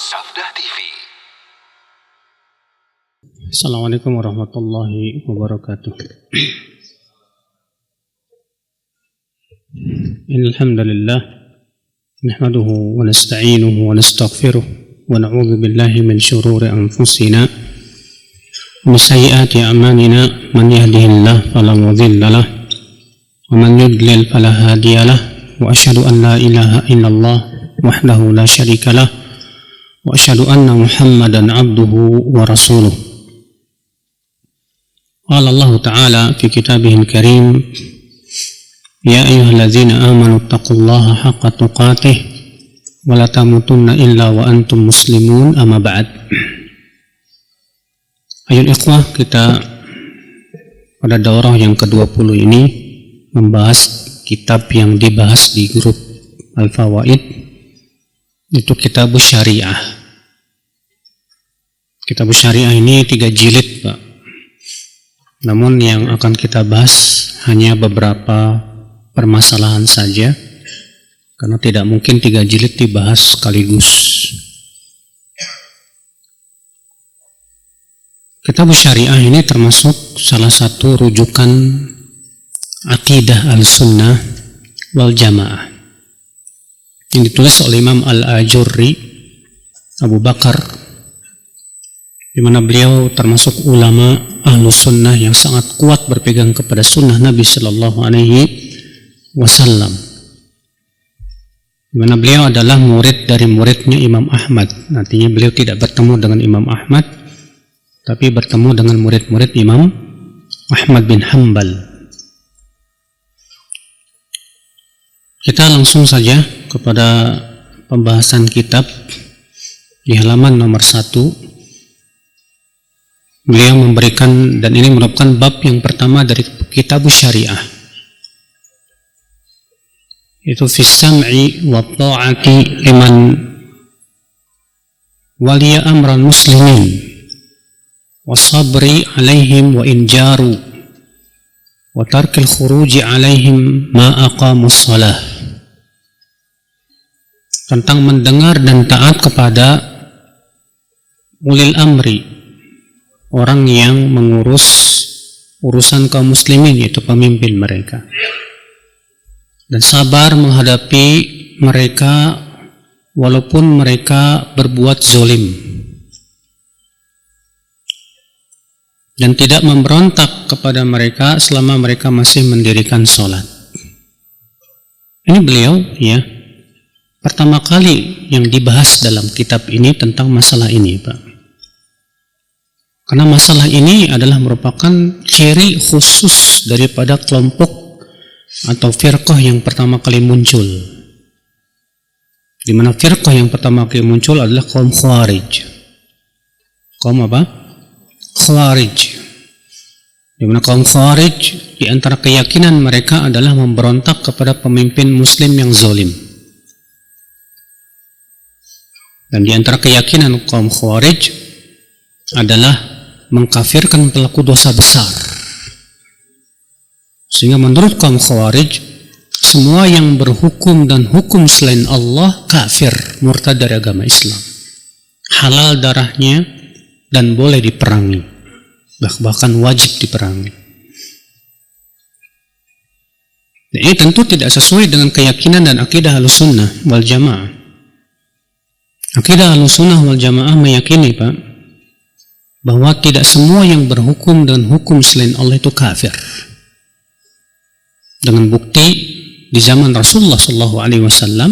Safdah TV. Assalamualaikum warahmatullahi wabarakatuh. Innal hamdalillah nahmaduhu wa nasta'inuhu wa nastaghfiruh wa na'udzu billahi min shururi anfusina wa min sayyiati a'malina man yahdihillahu fala mudilla lahu wa man yudlil fala hadiya lahu wa asyhadu an la ilaha illallah wahdahu la syarika lahu wa asyhadu anna Muhammadan abduhu wa rasuluh. Qala Allah Ta'ala fi kitabihil karim, ya ayyuhalladzina amanu taqullaha haqqa tuqatih wa la tamutunna illa wa antum muslimun, amma ba'd. Ayol ikhwah, kita pada daurah yang ke-20 ini membahas kitab yang dibahas di grup Al-Fawaid, itu Kitabus Syariah. Kitabus Syariah ini 3 jilid, Pak. Namun yang akan kita bahas hanya beberapa permasalahan saja, karena tidak mungkin 3 jilid dibahas sekaligus. Kitabus Syariah ini termasuk salah satu rujukan akidah al-sunnah wal jamaah yang ditulis oleh Imam Al-Ajurri Abu Bakar, di mana beliau termasuk ulama ahlus sunnah yang sangat kuat berpegang kepada sunnah Nabi Sallallahu Alaihi Wasallam, di mana beliau adalah murid dari muridnya Imam Ahmad. Nantinya beliau tidak bertemu dengan Imam Ahmad, tapi bertemu dengan murid-murid Imam Ahmad bin Hanbal. Kita langsung saja kepada pembahasan kitab di halaman nomor 1. Beliau memberikan, dan ini merupakan bab yang pertama dari Kitabus Syariah, itu fis sam'i wa ta'ati liman waliya amran muslimin wa sabri alaihim wa injaru wa tarkil khuruji alaihim ma aqamus salah, tentang mendengar dan taat kepada ulil amri, orang yang mengurus urusan kaum muslimin, yaitu pemimpin mereka, dan sabar menghadapi mereka walaupun mereka berbuat zolim, dan tidak memberontak kepada mereka selama mereka masih mendirikan sholat. Ini beliau, ya, pertama kali yang dibahas dalam kitab ini tentang masalah ini, Pak. Karena masalah ini adalah merupakan ciri khusus daripada kelompok atau firqah yang pertama kali muncul. Di mana firqah yang pertama kali muncul adalah kaum Khawarij. Kaum apa? Khawarij. Di mana kaum Khawarij, di antara keyakinan mereka adalah memberontak kepada pemimpin muslim yang zalim. Dan di antara keyakinan kaum Khawarij adalah mengkafirkan pelaku dosa besar. Sehingga menurut kaum Khawarij, semua yang berhukum dan hukum selain Allah kafir, murtad dari agama Islam, halal darahnya dan boleh diperangi, bahkan wajib diperangi. Dan ini tentu tidak sesuai dengan keyakinan dan akidah Ahlussunnah wal Jamaah. Akidah Ahlussunnah wal Jamaah meyakini, Pak, bahwa tidak semua yang berhukum dan hukum selain Allah itu kafir. Dengan bukti di zaman Rasulullah SAW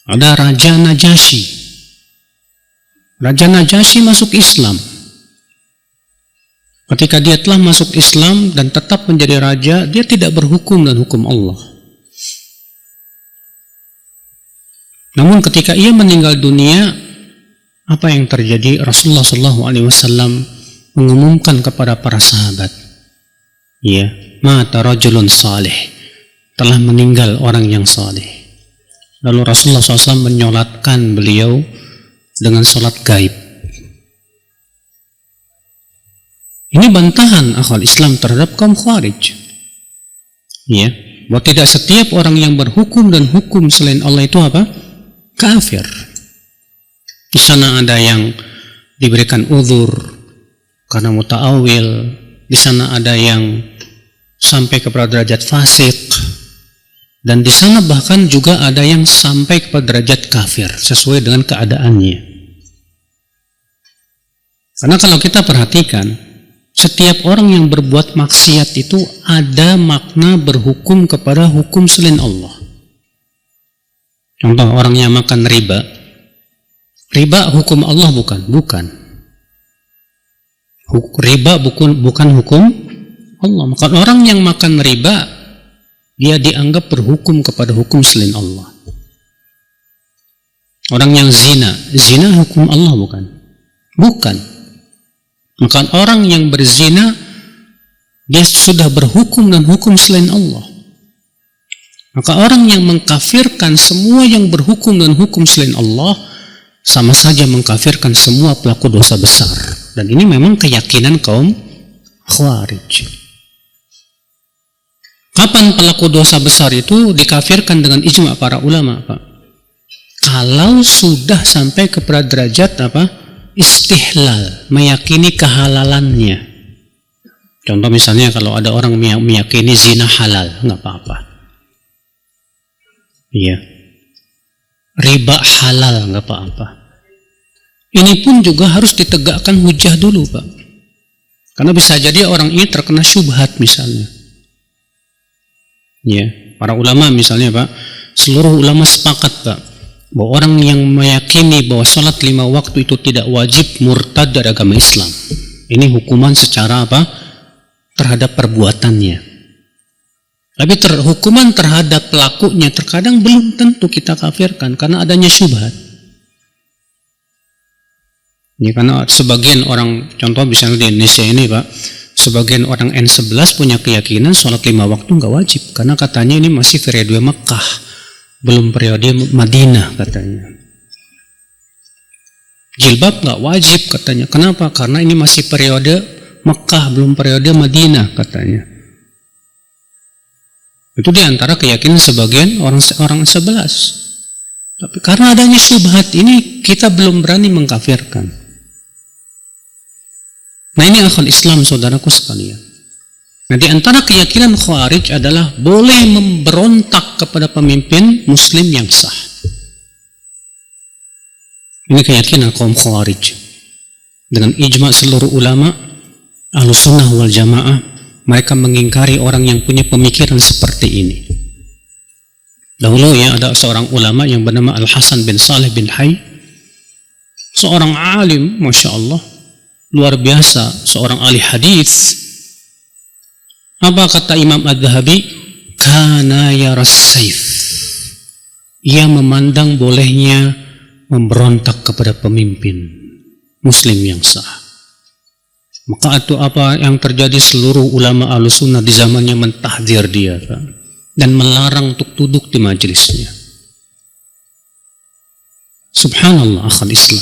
ada Raja Najasyi. Raja Najasyi masuk Islam. Ketika dia telah masuk Islam dan tetap menjadi raja, dia tidak berhukum dan hukum Allah. Namun ketika ia meninggal dunia, apa yang terjadi? Rasulullah SAW mengumumkan kepada para sahabat, ya, mata rajulun salih, telah meninggal orang yang saleh. Lalu Rasulullah SAW menyolatkan beliau dengan sholat gaib. Ini bantahan akhwal Islam terhadap kaum Khawarij, ya, bahwa tidak setiap orang yang berhukum dan hukum selain Allah itu apa? Kafir. Di sana ada yang diberikan uzur karena muta'awil, di sana ada yang sampai kepada derajat fasik, dan di sana bahkan juga ada yang sampai kepada derajat kafir sesuai dengan keadaannya. Karena kalau kita perhatikan, setiap orang yang berbuat maksiat itu ada makna berhukum kepada hukum selain Allah. Contoh, orang yang makan riba. Riba hukum Allah bukan? Bukan. Riba bukan hukum Allah. Maka orang yang makan riba, dia dianggap berhukum kepada hukum selain Allah. Orang yang zina hukum Allah bukan? Bukan. Maka orang yang berzina, dia sudah berhukum dan hukum selain Allah. Maka orang yang mengkafirkan semua yang berhukum dan hukum selain Allah, sama saja mengkafirkan semua pelaku dosa besar. Dan ini memang keyakinan kaum Khawarij. Kapan pelaku dosa besar itu dikafirkan dengan ijma para ulama, Pak? Kalau sudah sampai kepada derajat istihlal, meyakini kehalalannya. Contoh misalnya kalau ada orang meyakini zina halal, nggak apa-apa. Iya. Riba halal, nggak apa-apa. Ini pun juga harus ditegakkan hujah dulu, Pak. Karena bisa jadi orang ini terkena syubhat misalnya. Ya, para ulama misalnya, Pak, seluruh ulama sepakat, Pak, bahwa orang yang meyakini bahwa sholat 5 waktu itu tidak wajib, murtad dari agama Islam. Ini hukuman secara terhadap perbuatannya. Tapi hukuman terhadap pelakunya terkadang belum tentu kita kafirkan karena adanya syubhat. Ya, karena sebagian orang, contoh misalnya di Indonesia ini, Pak, sebagian orang N11 punya keyakinan sholat 5 waktu nggak wajib karena katanya ini masih periode Mekah, belum periode Madinah katanya. Jilbab nggak wajib katanya. Kenapa? Karena ini masih periode Mekah, belum periode Madinah katanya. Itu diantara keyakinan sebagian orang 11. Tapi karena adanya syubhat ini kita belum berani mengkafirkan. Nah, ini akal Islam, saudaraku sekalian. Nah, di antara keyakinan Khawarij adalah boleh memberontak kepada pemimpin Muslim yang sah. Ini keyakinan kaum Khawarij. Dengan ijma seluruh ulama Ahlus Sunnah wal Jamaah, mereka mengingkari orang yang punya pemikiran seperti ini. Dahulu ya, ada seorang ulama yang bernama Al-Hasan bin Saleh bin Hayy, seorang alim, Masya Allah, luar biasa, seorang ahli hadis. Apa kata Imam Adz-Dzahabi? Kana yaras saif. Ia memandang bolehnya memberontak kepada pemimpin Muslim yang sah. Maka itu apa yang terjadi, seluruh ulama Ahlussunnah di zamannya mentahdzir dia, kan? Dan melarang untuk duduk di majelisnya. Subhanallah, akhal Islam.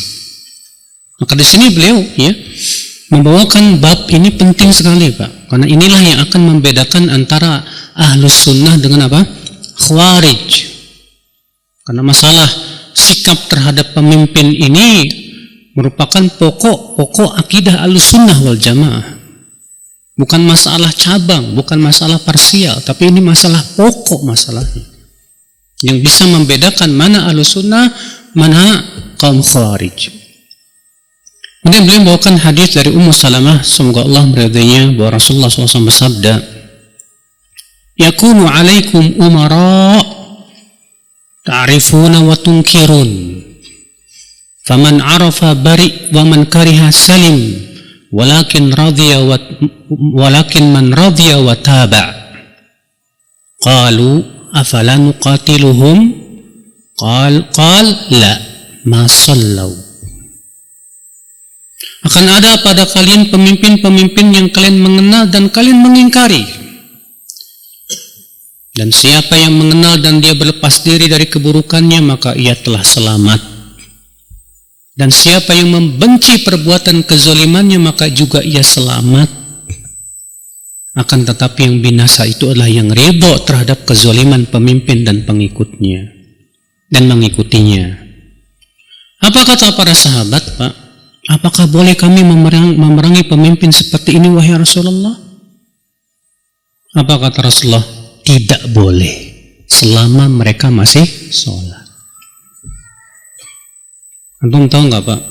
Maka di sini beliau ya membawakan bab ini penting sekali, Pak, karena inilah yang akan membedakan antara Ahlus Sunnah dengan Khawarij. Karena masalah sikap terhadap pemimpin ini merupakan pokok akidah Ahlus Sunnah wal Jamaah. Bukan masalah cabang, bukan masalah parsial, tapi ini masalah pokok masalahnya. Yang bisa membedakan mana Ahlus Sunnah, mana kaum Khawarij. Kemudian beliau membawakan hadis dari Ummu Salamah, semoga Allah meridainya, bahwa Rasulullah SAW bersabda, yakunu alaikum umara ta'rifuna wa tunkirun, faman arafa bari wa man kariha salim, walakin man radhiya wa taba'. Qalu afala nuqatiluhum? Qal la ma sallau. Akan ada pada kalian pemimpin-pemimpin yang kalian mengenal dan kalian mengingkari. Dan siapa yang mengenal dan dia berlepas diri dari keburukannya, maka ia telah selamat. Dan siapa yang membenci perbuatan kezalimannya, maka juga ia selamat. Akan tetapi yang binasa itu adalah yang ridho terhadap kezaliman pemimpin dan pengikutnya dan mengikutinya. Apa kata para sahabat, Pak? Apakah boleh kami memerangi pemimpin seperti ini, wahai Rasulullah? Apa kata Rasulullah? Tidak boleh, selama mereka masih sholat. Antum tahu nggak, Pak?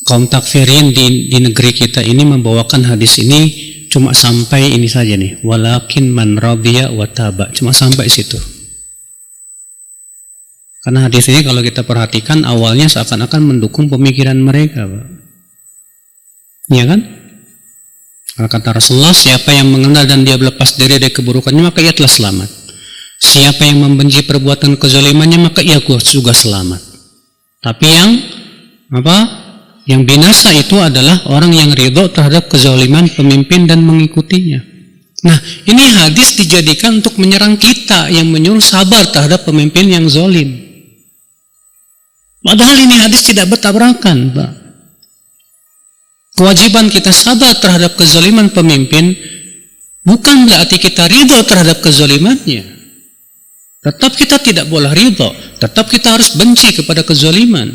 Kaum takfirin di negeri kita ini membawakan hadis ini cuma sampai ini saja nih. Walakin man radiya wa taba. Cuma sampai situ. Karena hadis ini kalau kita perhatikan awalnya seakan-akan mendukung pemikiran mereka, Pak. Iya kan? Kalau kata Rasulullah, siapa yang mengenal dan dia berlepas diri dari keburukannya, maka ia telah selamat. Siapa yang membenci perbuatan kezalimannya, maka ia juga selamat. Tapi yang binasa itu adalah orang yang ridho terhadap kezaliman pemimpin dan mengikutinya. Nah, ini hadis dijadikan untuk menyerang kita yang menyuruh sabar terhadap pemimpin yang zalim. Padahal ini hadis tidak bertabrakan, Pak. Kewajiban kita sabar terhadap kezaliman pemimpin bukan berarti kita ridho terhadap kezalimannya. Tetap kita tidak boleh ridho, tetap kita harus benci kepada kezaliman.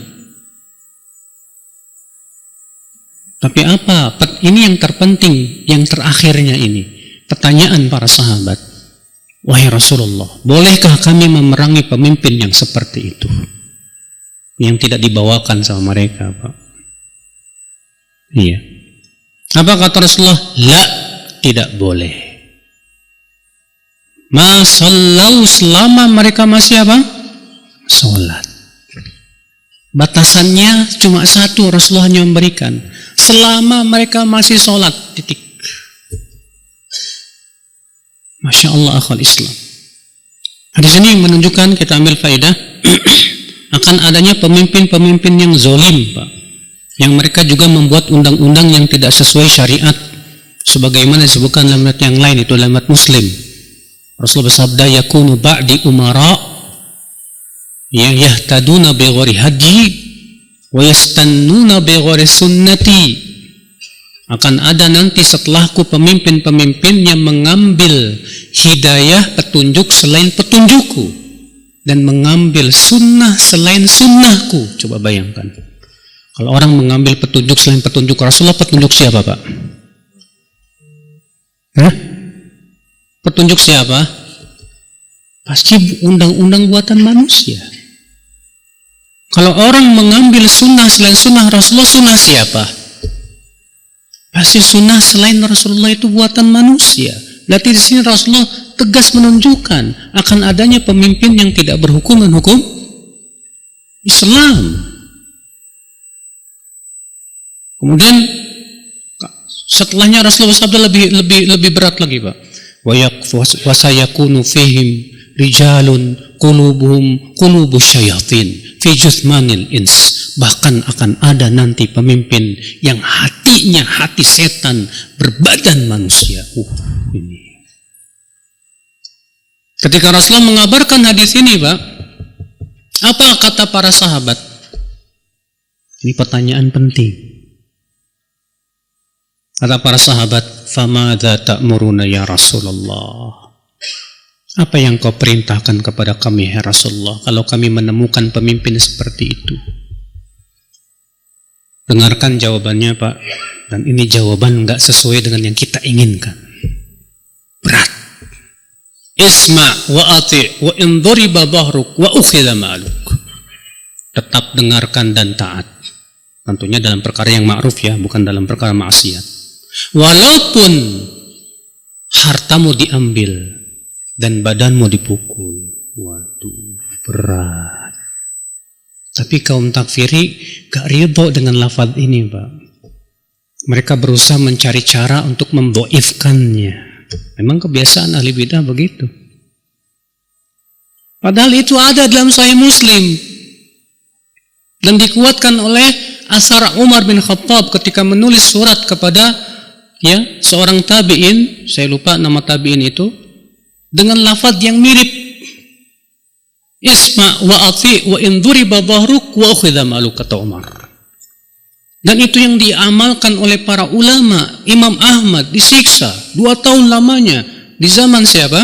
Tapi apa? Ini yang terpenting, yang terakhirnya ini. Pertanyaan para sahabat. Wahai Rasulullah, bolehkah kami memerangi pemimpin yang seperti itu? Yang tidak dibawakan sama mereka, Pak. Iya. Apa kata Rasulullah? La, tidak boleh. Masallau, selama mereka masih apa? Sholat. Batasannya cuma satu, Rasulullah hanya memberikan. Selama mereka masih sholat, titik. Masya Allah, akhwal Islam. Hadis ini menunjukkan, kita ambil faedah akan adanya pemimpin-pemimpin yang zolim, Pak. Yang mereka juga membuat undang-undang yang tidak sesuai syariat. Sebagaimana disebutkan dalam ayat yang lain, itu dalam ayat Muslim. Rasulullah bersabda, yakunu ba'di umara yahtaduna bi ghairi hadyi wa yastannuna bi ghairi sunnati. Akan ada nanti setelahku pemimpin-pemimpin yang mengambil hidayah, petunjuk selain petunjukku, dan mengambil sunnah selain sunnahku. Coba bayangkan, kalau orang mengambil petunjuk selain petunjuk Rasulullah, petunjuk siapa, Pak? Petunjuk siapa? Pasti undang-undang buatan manusia. Kalau orang mengambil sunnah selain sunnah Rasulullah, sunnah siapa? Pasti sunnah selain Rasulullah itu buatan manusia. Berarti di sini Rasulullah tegas menunjukkan akan adanya pemimpin yang tidak berhukum dengan hukum Islam. Kemudian setelahnya Rasulullah bersabda lebih berat lagi, Pak. Wa sayakunu fihim rijalun qulubuhum qulubus syayatin fi juthmanil ins. Bahkan akan ada nanti pemimpin yang hatinya hati setan berbadan manusia. Ini. Ketika Rasulullah mengabarkan hadis ini, Pak, apa kata para sahabat? Ini pertanyaan penting. Kata para sahabat, "Famadza ta'muruna ya Rasulullah?" Apa yang kau perintahkan kepada kami, ya Rasulullah, kalau kami menemukan pemimpin seperti itu? Dengarkan jawabannya, Pak. Dan ini jawaban enggak sesuai dengan yang kita inginkan. Berat. Isma' wa ati' wa in dhuriba dhahruk wa ukhidha ma'luk. Tetap dengarkan dan taat. Tentunya dalam perkara yang ma'ruf, ya, bukan dalam perkara maksiat. Walaupun hartamu diambil dan badanmu dipukul. Waduh, berat. Tapi kaum takfiri gak ridho dengan lafaz ini, Pak. Mereka berusaha mencari cara untuk memdoifkannya. Memang kebiasaan ahli bidah begitu. Padahal itu ada dalam Sahih Muslim. Dan dikuatkan oleh asar Umar bin Khattab ketika menulis surat kepada seorang tabi'in, saya lupa nama tabi'in itu, dengan lafaz yang mirip. Isma' wa ati' wa in dhuriba dhahruk wa ukhidha ma'luk, kata Umar. Dan itu yang diamalkan oleh para ulama. Imam Ahmad disiksa 2 tahun lamanya. Di zaman siapa?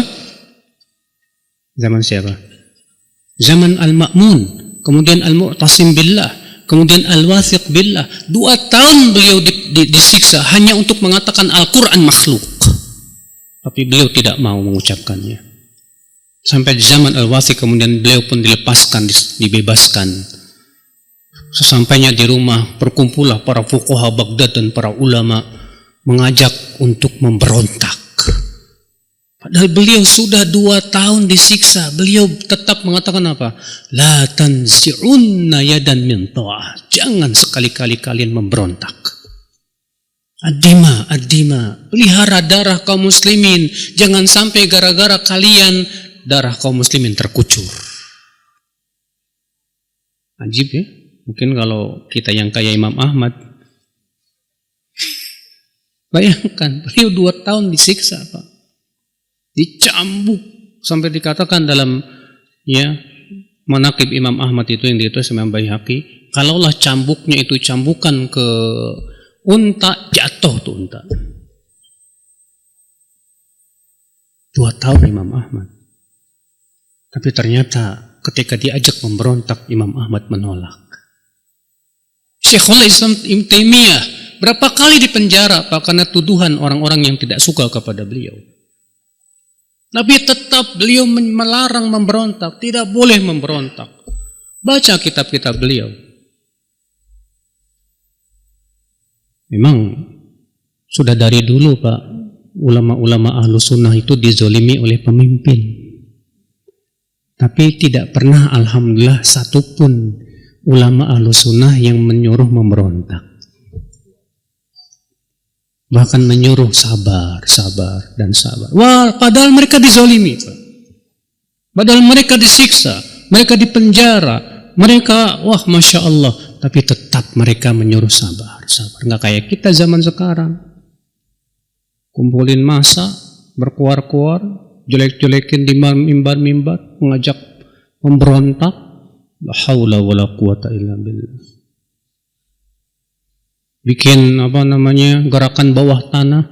Zaman Al-Ma'mun. Kemudian Al-Mu'tasim Billah. Kemudian al-wathiq billah, 2 tahun beliau disiksa hanya untuk mengatakan Al-Quran makhluk. Tapi beliau tidak mau mengucapkannya. Sampai di zaman al-wathiq kemudian beliau pun dilepaskan, dibebaskan. Sesampainya di rumah, berkumpullah para fuqaha Baghdad dan para ulama mengajak untuk memberontak. Padahal beliau sudah 2 tahun disiksa, beliau tetap mengatakan apa? La tanzi'unna yadan min ta'ah. Jangan sekali-kali kalian memberontak. Ad-dima, pelihara darah kaum muslimin. Jangan sampai gara-gara kalian darah kaum muslimin terkucur. Ajib ya. Mungkin kalau kita yang kayak Imam Ahmad, bayangkan beliau 2 tahun disiksa, Pak. Dicambuk sampai dikatakan dalam manaqib Imam Ahmad itu yang ditulis Imam Baihaqi, kalaulah cambuknya itu cambukan ke unta, jatuh tuh unta. 2 tahun Imam Ahmad. Tapi ternyata ketika diajak memberontak, Imam Ahmad menolak. Syekhul Islam Ibnu Taimiyah berapa kali dipenjara Pak karena tuduhan orang-orang yang tidak suka kepada beliau. Tapi tetap beliau melarang memberontak, tidak boleh memberontak. Baca kitab-kitab beliau. Memang sudah dari dulu Pak, ulama-ulama ahlu sunnah itu dizolimi oleh pemimpin. Tapi tidak pernah alhamdulillah satupun ulama ahlu sunnah yang menyuruh memberontak. Bahkan menyuruh sabar dan sabar. Wah, padahal mereka dizolimi, Pak. Padahal mereka disiksa, mereka dipenjara, mereka, wah Masya Allah. Tapi tetap mereka menyuruh sabar. Nggak kayak kita zaman sekarang. Kumpulin massa, berkuar-kuar, jelek-jelekin di mimbar-mimbar, mengajak memberontak. La haula wala quwata illa billah. Bikin gerakan bawah tanah.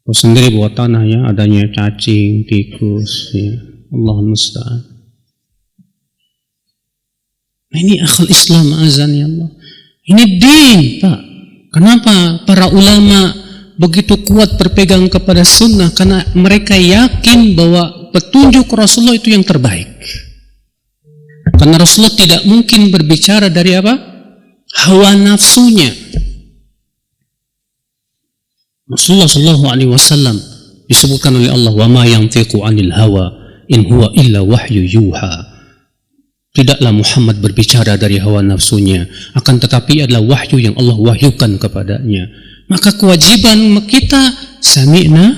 Kau sendiri bawah tanah ya, adanya cacing, tikus, ya. Allahul musta'an. Ini akal Islam azan ya Allah. Ini din, Pak. Kenapa para ulama begitu kuat berpegang kepada sunnah? Karena mereka yakin bahwa petunjuk Rasulullah itu yang terbaik. Karena Rasulullah tidak mungkin berbicara dari apa? Hawa nafsunya. Rasulullah sallallahu alaihi wasallam disebutkan oleh Allah, wa ma yantiqu anil hawa in huwa illa wahyu yuha. Tidaklah Muhammad berbicara dari hawa nafsunya, akan tetapi adalah wahyu yang Allah wahyukan kepadanya. Maka kewajiban kita sami'na.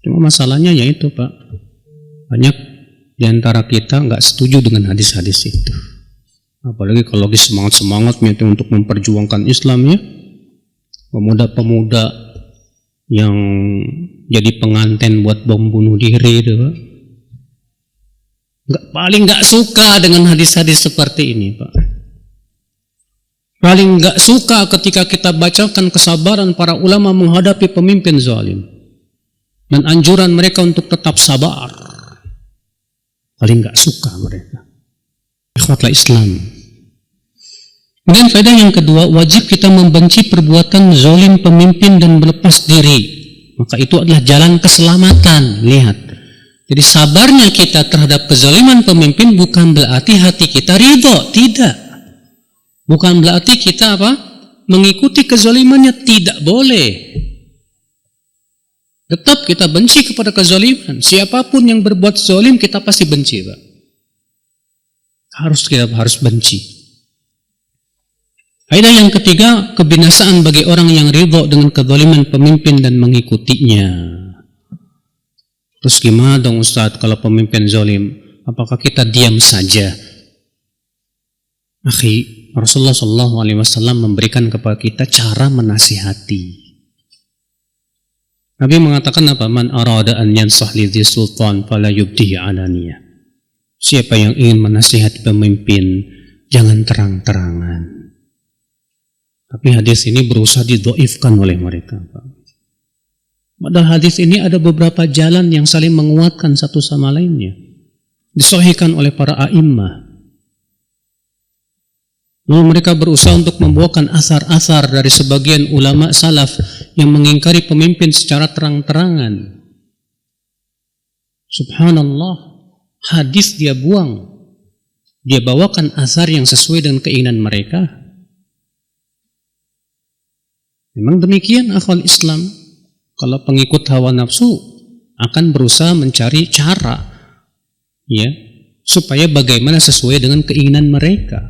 Cuma masalahnya yaitu Pak, banyak di antara kita nggak setuju dengan hadis-hadis itu. Apalagi kalau lagi semangat-semangatnya itu untuk memperjuangkan Islam ya. Pemuda-pemuda yang jadi pengantin buat bom bunuh diri itu, Pak. Paling nggak suka dengan hadis-hadis seperti ini, Pak. Paling nggak suka ketika kita bacakan kesabaran para ulama menghadapi pemimpin zalim dan anjuran mereka untuk tetap sabar. Paling nggak suka mereka. Ikhwatlah Islam. Kemudian faedah yang kedua, wajib kita membenci perbuatan zalim pemimpin dan berlepas diri. Maka itu adalah jalan keselamatan. Lihat. Jadi sabarnya kita terhadap kezaliman pemimpin bukan berarti hati kita ridho, tidak. Bukan berarti kita mengikuti kezalimannya, tidak boleh. Tetap kita benci kepada kezaliman. Siapapun yang berbuat zalim kita pasti benci, Pak. Kita harus benci. Faedah yang ketiga, kebinasaan bagi orang yang ridho dengan kezaliman pemimpin dan mengikutinya. Terus gimana dong Ustaz kalau pemimpin zalim? Apakah kita diam saja? Akhi, Rasulullah SAW memberikan kepada kita cara menasihati. Nabi mengatakan apa? Man arada an yansah lidhi sultan fala yubdihi alaniyah. Siapa yang ingin menasihati pemimpin, jangan terang-terangan. Tapi hadis ini berusaha didhaifkan oleh mereka. Padahal hadis ini ada beberapa jalan yang saling menguatkan satu sama lainnya. disahihkan oleh para a'immah. Lalu mereka berusaha untuk membawakan asar-asar dari sebagian ulama salaf yang mengingkari pemimpin secara terang-terangan. Subhanallah, hadis dia buang. Dia bawakan asar yang sesuai dengan keinginan mereka. Memang demikian akhwal Islam. Kalau pengikut hawa nafsu akan berusaha mencari cara, ya, supaya bagaimana sesuai dengan keinginan mereka.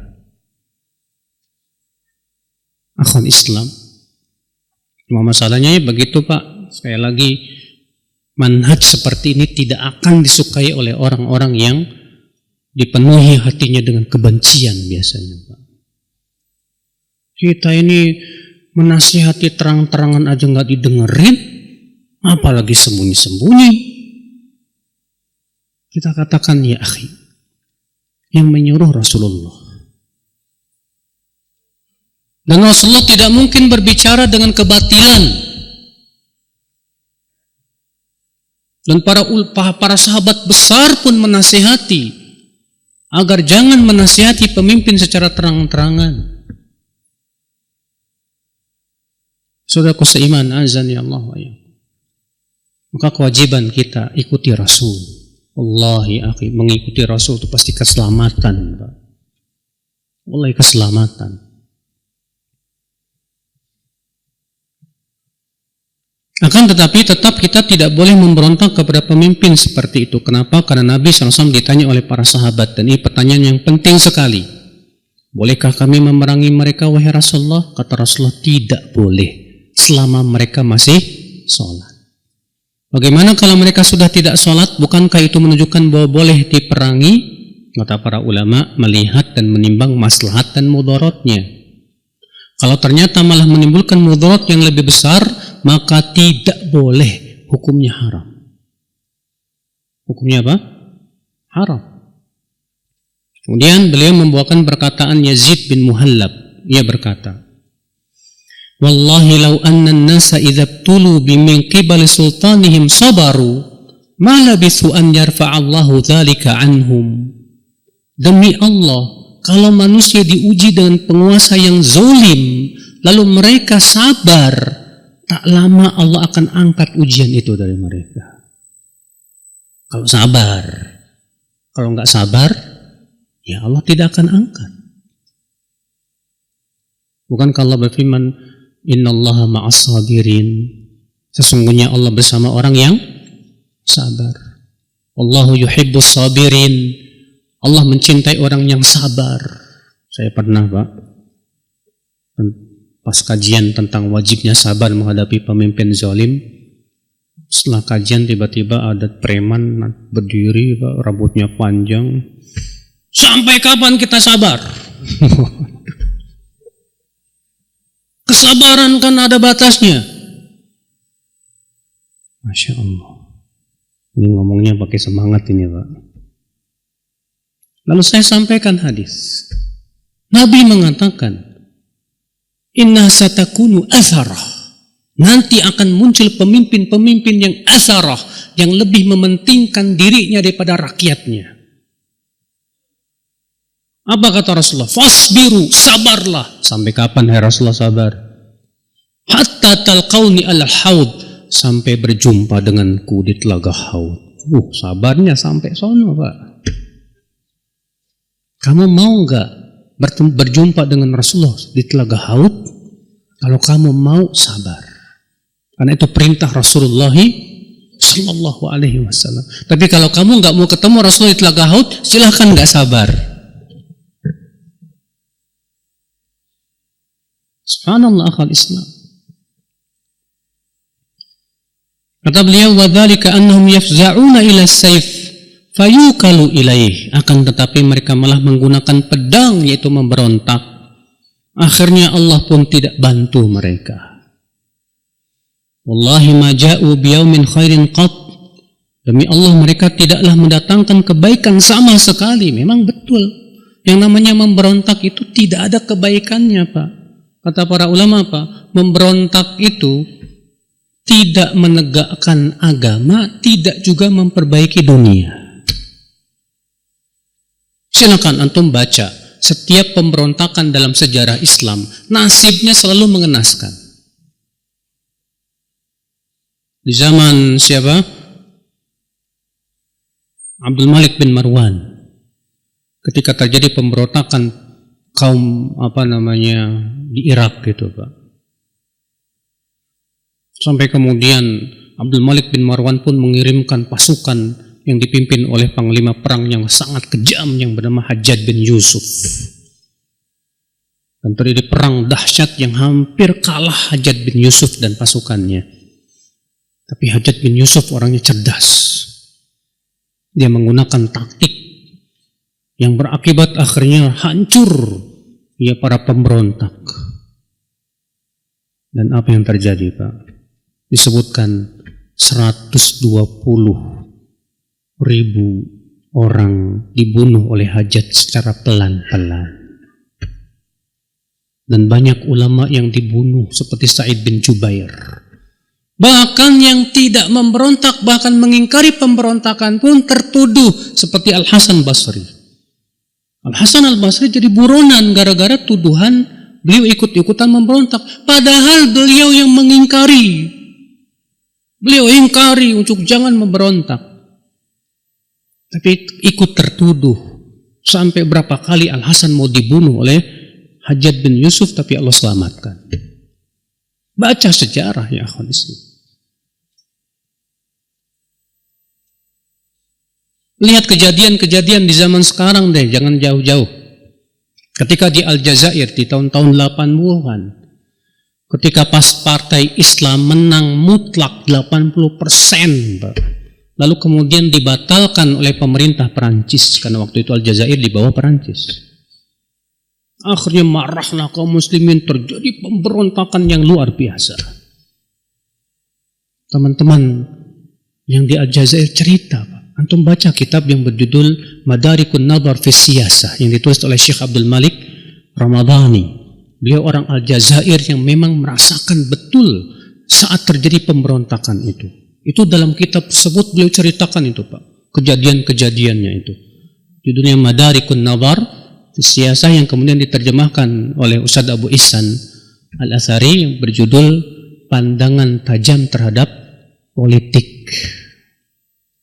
Akhwal Islam. Cuma masalahnya begitu Pak. Sekali lagi, manhaj seperti ini tidak akan disukai oleh orang-orang yang dipenuhi hatinya dengan kebencian biasanya Pak. Kita ini menasihati terang-terangan aja nggak didengerin, apalagi sembunyi-sembunyi. Kita katakan ya akhi, yang menyuruh Rasulullah. Dan Rasulullah tidak mungkin berbicara dengan kebatilan. Dan para sahabat besar pun menasihati agar jangan menasihati pemimpin secara terang-terangan. Saudaraku seiman, azan ya Allah wa ya. Maka kewajiban kita ikuti Rasul. Wallahi akhi, mengikuti Rasul itu pasti keselamatan. Wallahi keselamatan. Akan tetapi tetap kita tidak boleh memberontak kepada pemimpin seperti itu. Kenapa? Karena Nabi SAW ditanya oleh para sahabat. Dan ini pertanyaan yang penting sekali. Bolehkah kami memerangi mereka wahai Rasulullah? Kata Rasulullah, tidak boleh selama mereka masih sholat. Bagaimana kalau mereka sudah tidak sholat? Bukankah itu menunjukkan bahwa boleh diperangi? Kata para ulama, melihat dan menimbang maslahat dan mudaratnya. Kalau ternyata malah menimbulkan mudarat yang lebih besar, maka tidak boleh, hukumnya haram. Hukumnya apa? Haram. Kemudian beliau membawakan perkataan Yazid bin Muhallab. Ia berkata, Wallahi law anna an-nasa idza ibtulu min qibali sultanihim sabaru ma labithu an yarfa'allahu dzalika anhum. Demi Allah, kalau manusia diuji dengan penguasa yang zalim, lalu mereka sabar, tak lama Allah akan angkat ujian itu dari mereka. Kalau sabar. Kalau enggak sabar, ya Allah tidak akan angkat. Bukankah Allah berfirman, Innallaha ma'as sabirin. Sesungguhnya Allah bersama orang yang sabar. Wallahu yuhibbus sabirin. Allah mencintai orang yang sabar. Saya pernah Pak, pas kajian tentang wajibnya sabar menghadapi pemimpin zalim, setelah kajian tiba-tiba ada preman berdiri Pak, rambutnya panjang. Sampai kapan kita sabar? Kesabaran kan ada batasnya. Masya Allah. Ini ngomongnya pakai semangat ini Pak. Lalu saya sampaikan hadis. Nabi mengatakan, Inna satakunu asarah. Nanti akan muncul pemimpin-pemimpin yang asarah, yang lebih mementingkan dirinya daripada rakyatnya. Apa kata Rasulullah? Fasbiru, sabarlah. Sampai kapan hai Rasulullah sabar? Hatta talqauni al-haud. Sampai berjumpa denganku di telaga haud. Sabarnya sampai sono Pak. Kamu mau enggak berjumpa dengan Rasulullah di telaga haud? Kalau kamu mau sabar. Karena itu perintah Rasulullah Sallallahu Alaihi Wasallam. Tapi kalau kamu enggak mau ketemu Rasulullah di telaga haud, silahkan enggak sabar. Subhanallah akhal Islam. Kata beliau, وَذَلِكَ أَنَّهُمْ يَفْزَعُونَ إِلَى السَّيْفِ فَيُوكَلُ إِلَيْهِ. Akan tetapi mereka malah menggunakan pedang, yaitu memberontak. Akhirnya Allah pun tidak bantu mereka. Wallahi ma ja'u biyaumin khairin qat. Demi Allah mereka tidaklah mendatangkan kebaikan sama sekali. Memang betul. Yang namanya memberontak itu tidak ada kebaikannya Pak. Kata para ulama Pak, memberontak itu tidak menegakkan agama, tidak juga memperbaiki dunia. Silakan antum baca setiap pemberontakan dalam sejarah Islam, nasibnya selalu mengenaskan. Di zaman siapa? Abdul Malik bin Marwan. Ketika terjadi pemberontakan kaum di Irak gitu, Pak. Sampai kemudian Abdul Malik bin Marwan pun mengirimkan pasukan yang dipimpin oleh panglima perang yang sangat kejam yang bernama Hajjaj bin Yusuf. Dan terjadi perang dahsyat yang hampir kalah Hajjaj bin Yusuf dan pasukannya. Tapi Hajjaj bin Yusuf orangnya cerdas. Dia menggunakan taktik yang berakibat akhirnya hancur para pemberontak. Dan apa yang terjadi, Pak? Disebutkan 120.000 orang dibunuh oleh Hajjaj secara pelan-pelan. Dan banyak ulama yang dibunuh seperti Sa'id bin Jubair. Bahkan yang tidak memberontak, bahkan mengingkari pemberontakan pun tertuduh seperti Al-Hasan Basri. Al-Hasan Al-Basri jadi buronan gara-gara tuduhan beliau ikut-ikutan memberontak. Padahal beliau yang mengingkari. Beliau ingkari untuk jangan memberontak. Tapi ikut tertuduh. Sampai berapa kali Al-Hasan mau dibunuh oleh Hajjaj bin Yusuf, tapi Allah selamatkan. Baca sejarah ya akhwan Islam. Lihat kejadian-kejadian di zaman sekarang deh, jangan jauh-jauh. Ketika di Aljazair di tahun-tahun 80-an, ketika pas partai Islam menang mutlak 80%, Pak. Lalu kemudian dibatalkan oleh pemerintah Perancis, karena waktu itu Aljazair di bawah Perancis. Akhirnya marahlah kaum muslimin, terjadi pemberontakan yang luar biasa. Teman-teman yang di Aljazair cerita, Pak. Antum baca kitab yang berjudul Madarikun Nadhar fi Siyasah yang ditulis oleh Syekh Abdul Malik Ramadhani. Beliau orang Aljazair yang memang merasakan betul saat terjadi pemberontakan itu. Itu dalam kitab tersebut beliau ceritakan itu, Pak. Kejadian-kejadiannya itu. Judulnya Madarikun Nadhar fi Siyasah yang kemudian diterjemahkan oleh Ustaz Abu Ihsan Al-Athari yang berjudul Pandangan Tajam Terhadap Politik.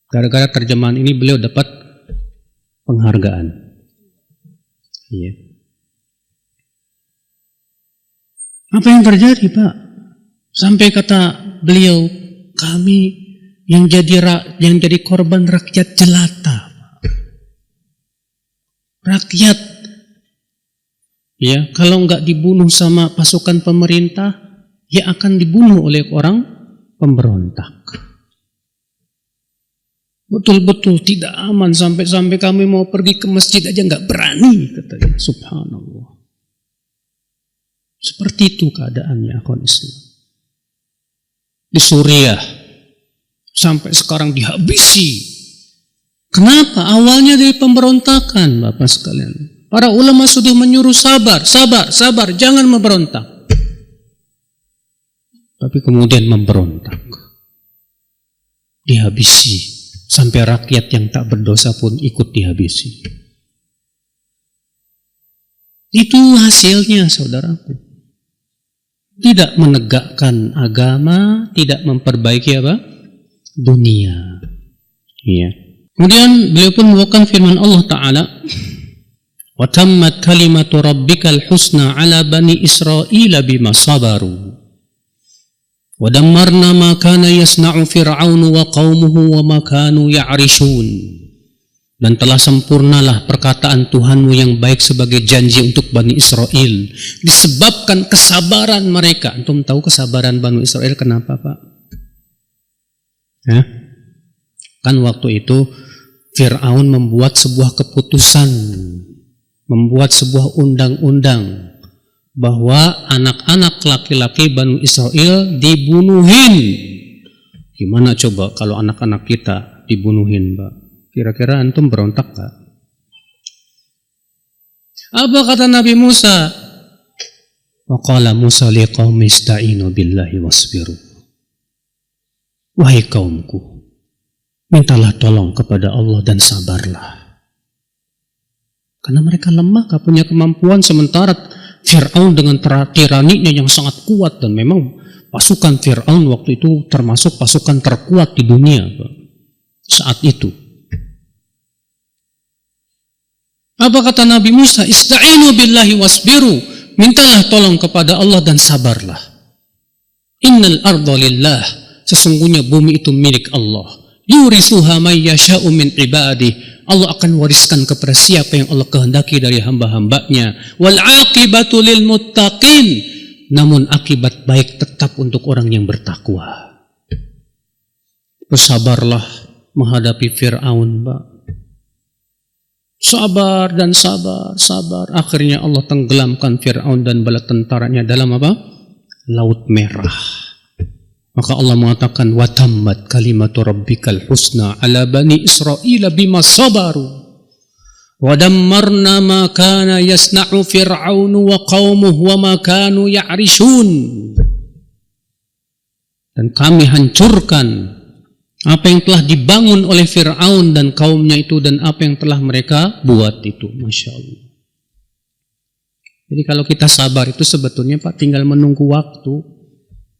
Gara-gara terjemahan ini beliau dapat penghargaan. Iya. Apa yang terjadi, Pak? Sampai kata beliau, kami yang jadi korban rakyat jelata. Rakyat, ya, kalau nggak dibunuh sama pasukan pemerintah, ya akan dibunuh oleh orang pemberontak. Betul-betul tidak aman, sampai-sampai kami mau pergi ke masjid aja nggak berani, katanya. Subhanallah. Seperti itu keadaannya akhwan Islam. Di Suriah sampai sekarang dihabisi. Kenapa? Awalnya dari pemberontakan, Bapak sekalian. Para ulama sudah menyuruh sabar, jangan memberontak. Tapi kemudian memberontak. Dihabisi. Sampai rakyat yang tak berdosa pun ikut dihabisi. Itu hasilnya, saudaraku. Tidak menegakkan agama, tidak memperbaiki dunia. Iya. Kemudian beliau pun membawakan firman Allah Ta'ala, wa tammat kalimatu rabbikal husna ala bani Israila bima sabaru. Wa dammarna ma kana yasna'u fir'aunu wa qaumuhu wa ma kanu ya'rishun. Dan telah sempurnalah perkataan Tuhanmu yang baik sebagai janji untuk Bani Israel disebabkan kesabaran mereka. Antum tahu kesabaran Bani Israel kenapa, Pak? Ya? Kan waktu itu Fir'aun membuat sebuah keputusan, membuat sebuah undang-undang bahwa anak-anak laki-laki Bani Israel dibunuhin. Gimana coba kalau anak-anak kita dibunuhin, Pak? Kira-kira antum berontak gak? Apa kata Nabi Musa? Wa qala Musa liqaumi ista'inu billahi wasbiru. Wahai kaumku, mintalah tolong kepada Allah dan sabarlah. Karena mereka lemah, gak punya kemampuan. Sementara Fir'aun dengan tiraninya yang sangat kuat, dan memang pasukan Fir'aun waktu itu termasuk pasukan terkuat di dunia saat itu. Apa kata Nabi Musa? Ista'inu billahi wasbiru. Mintalah tolong kepada Allah dan sabarlah. Innal arda lillah. Sesungguhnya bumi itu milik Allah. Yurisuha may yasha'u min ibadih. Allah akan wariskan kepada siapa yang Allah kehendaki dari hamba-hambanya. Wal aqibatu lil muttaqin. Namun akibat baik tetap untuk orang yang bertakwa. Bersabarlah menghadapi Fir'aun, Pak. Sabar dan sabar. Akhirnya Allah tenggelamkan Fir'aun dan bala tentaranya dalam apa? Laut Merah. Maka Allah mengatakan, wa tammat kalimatu rabbikal husna ala bani Israila bima sabaru wa dammarna ma kana yasna'u fir'aunu wa qaumuhu wa ma kanu ya'rishun. Dan kami hancurkan apa yang telah dibangun oleh Fir'aun dan kaumnya itu, dan apa yang telah mereka buat itu. Masya Allah. Jadi kalau kita sabar itu sebetulnya, Pak, tinggal menunggu waktu.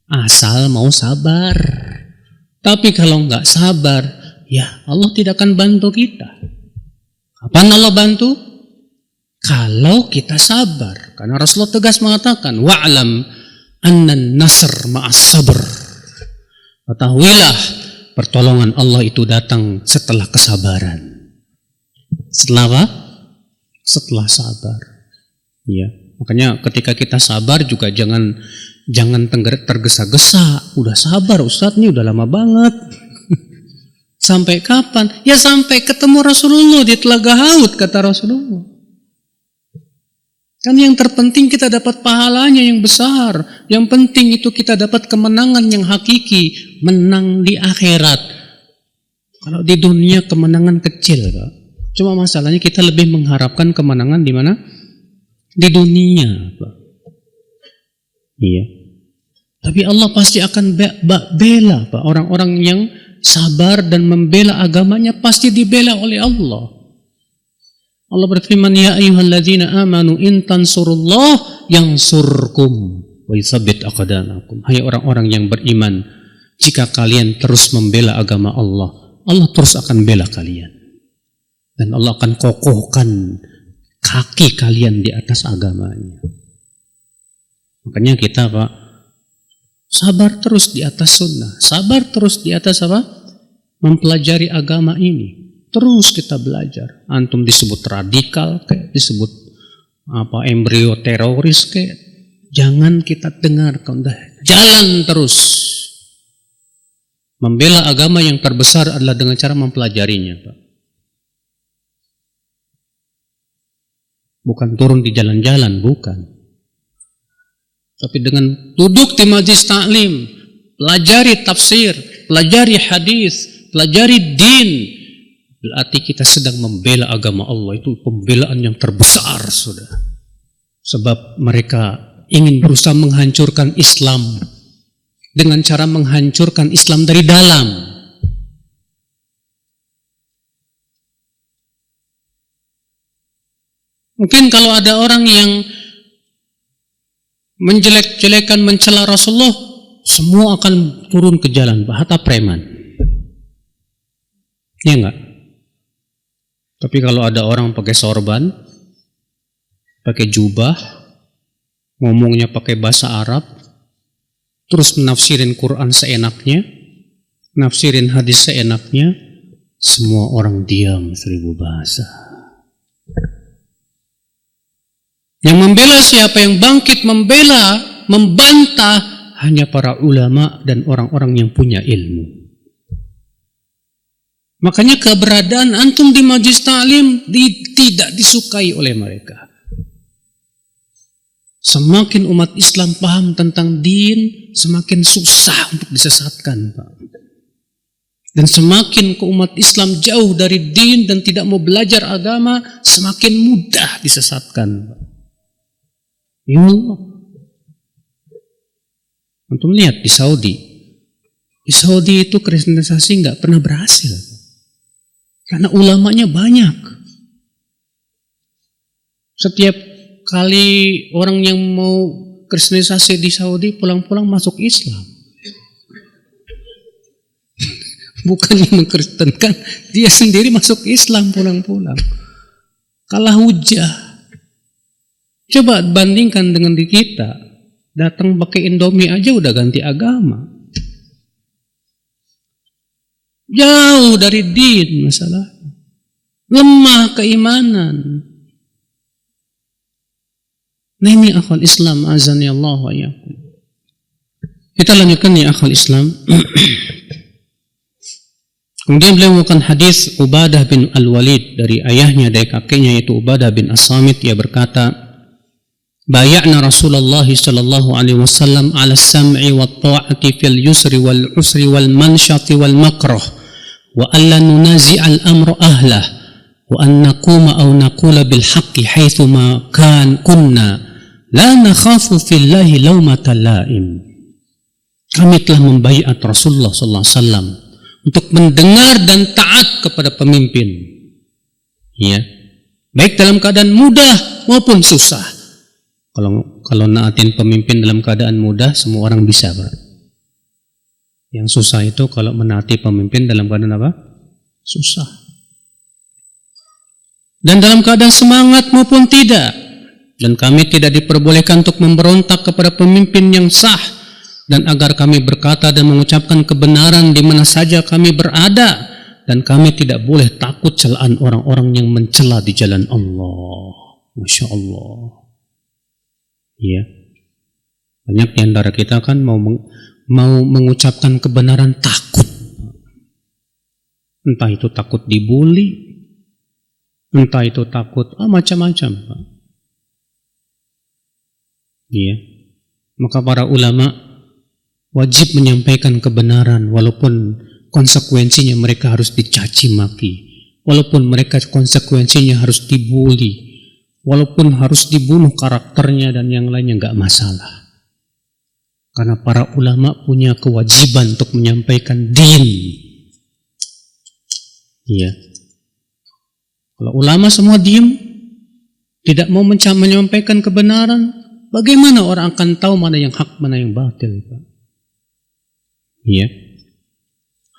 Asal mau sabar. Tapi kalau nggak sabar, ya Allah tidak akan bantu kita. Kapan Allah bantu? Kalau kita sabar. Karena Rasulullah tegas mengatakan, wa'lam annan nasr ma'as sabr. Ketahuilah, pertolongan Allah itu datang setelah kesabaran. Setelah apa? Setelah sabar. Ya, makanya ketika kita sabar juga jangan tergesa-gesa. Udah sabar Ustadz, nih udah lama banget. Sampai kapan? Ya sampai ketemu Rasulullah di Telaga Haud, kata Rasulullah. Kan yang terpenting kita dapat pahalanya yang besar. Yang penting itu kita dapat kemenangan yang hakiki. Menang di akhirat. Kalau di dunia kemenangan kecil, Pak. Cuma masalahnya kita lebih mengharapkan kemenangan di mana? Di dunia, Pak. Iya. Tapi Allah pasti akan bela, Pak. Orang-orang yang sabar dan membela agamanya pasti dibela oleh Allah. Allah berfirman, ya ayyuhalladzina amanu in tansurullah yansurkum wa yutsabbit aqdamakum. Hai orang-orang yang beriman, jika kalian terus membela agama Allah, Allah terus akan bela kalian. Dan Allah akan kokohkan kaki kalian di atas agamanya. Makanya kita, Pak, sabar terus di atas sunnah. Sabar terus di atas apa? Mempelajari agama ini. Terus kita belajar. Antum disebut radikal, kayak disebut apa embrio teroris, kayak jangan kita dengarkan. Jalan terus. Membela agama yang terbesar adalah dengan cara mempelajarinya, Pak. Bukan turun di jalan-jalan, bukan. Tapi dengan duduk di majlis taklim, pelajari tafsir, pelajari hadis, pelajari din, berarti kita sedang membela agama Allah. Itu pembelaan yang terbesar, sudah. Sebab mereka ingin berusaha menghancurkan Islam dengan cara menghancurkan Islam dari dalam. Mungkin kalau ada orang yang menjelek-jelekan, mencela Rasulullah, semua akan turun ke jalan, hatta preman. Ya enggak? Tapi kalau ada orang pakai sorban, pakai jubah, ngomongnya pakai bahasa Arab, terus menafsirin Quran seenaknya, nafsirin hadis seenaknya, semua orang diam 1000 bahasa. Yang membela siapa? Yang bangkit membela, membantah hanya para ulama dan orang-orang yang punya ilmu. Makanya keberadaan antum di majlis ta'lim tidak disukai oleh mereka. Semakin umat Islam paham tentang din, semakin susah untuk disesatkan, Pak. Dan semakin umat Islam jauh dari din dan tidak mau belajar agama, semakin mudah disesatkan, Pak. Ya Allah. Antum lihat di Saudi. Di Saudi itu kristenisasi nggak pernah berhasil. Karena ulamanya banyak. Setiap kali orang yang mau kristenisasi di Saudi pulang-pulang masuk Islam. Bukannya mengkristenkan, dia sendiri masuk Islam pulang-pulang. Kalah hujah. Coba bandingkan dengan di kita. Datang pakai Indomie aja udah ganti agama. Jauh dari din masalah. Lemah keimanan. Nah ini akhwal Islam, azani Allah wa iyyakum. Kita lanjutkan ya akhwal Islam. Kemudian beliau melakukan hadis Ubadah bin Al-Walid dari ayahnya, dari kakeknya yaitu Ubadah bin As-Samit. Ia berkata, bay'na Rasulullah sallallahu alaihi wasallam 'ala as-sam'i wat-ta'ati fil yusri wal usri wal mansyati wal makrah wa alla nunazi'al amra ahlah wa an naquma aw naqula bil haqqi haitsu ma kunna la nakhafu fillahi laumata laim. Kami telah membaiat Rasulullah sallallahu alaihi wasallam untuk mendengar dan taat kepada pemimpin. Ya. Baik dalam keadaan mudah maupun susah. Kalau naatin pemimpin dalam keadaan mudah semua orang bisa, Pak. Yang susah itu kalau menaati pemimpin dalam keadaan apa? Susah. Dan dalam keadaan semangat maupun tidak. Dan kami tidak diperbolehkan untuk memberontak kepada pemimpin yang sah, dan agar kami berkata dan mengucapkan kebenaran di mana saja kami berada, dan kami tidak boleh takut celaan orang-orang yang mencela di jalan Allah. Masya Allah. Ya. Banyak di antara kita kan mau mengucapkan kebenaran takut. Entah itu takut dibully, entah itu takut macam-macam, Pak. Ya. Maka para ulama wajib menyampaikan kebenaran walaupun konsekuensinya mereka harus dicaci maki, walaupun mereka konsekuensinya harus dibully, walaupun harus dibunuh karakternya dan yang lainnya, enggak masalah. Karena para ulama punya kewajiban untuk menyampaikan din. Iya. Kalau ulama semua diam, tidak mau menyampaikan kebenaran, bagaimana orang akan tahu mana yang hak, mana yang batil, Pak? Iya.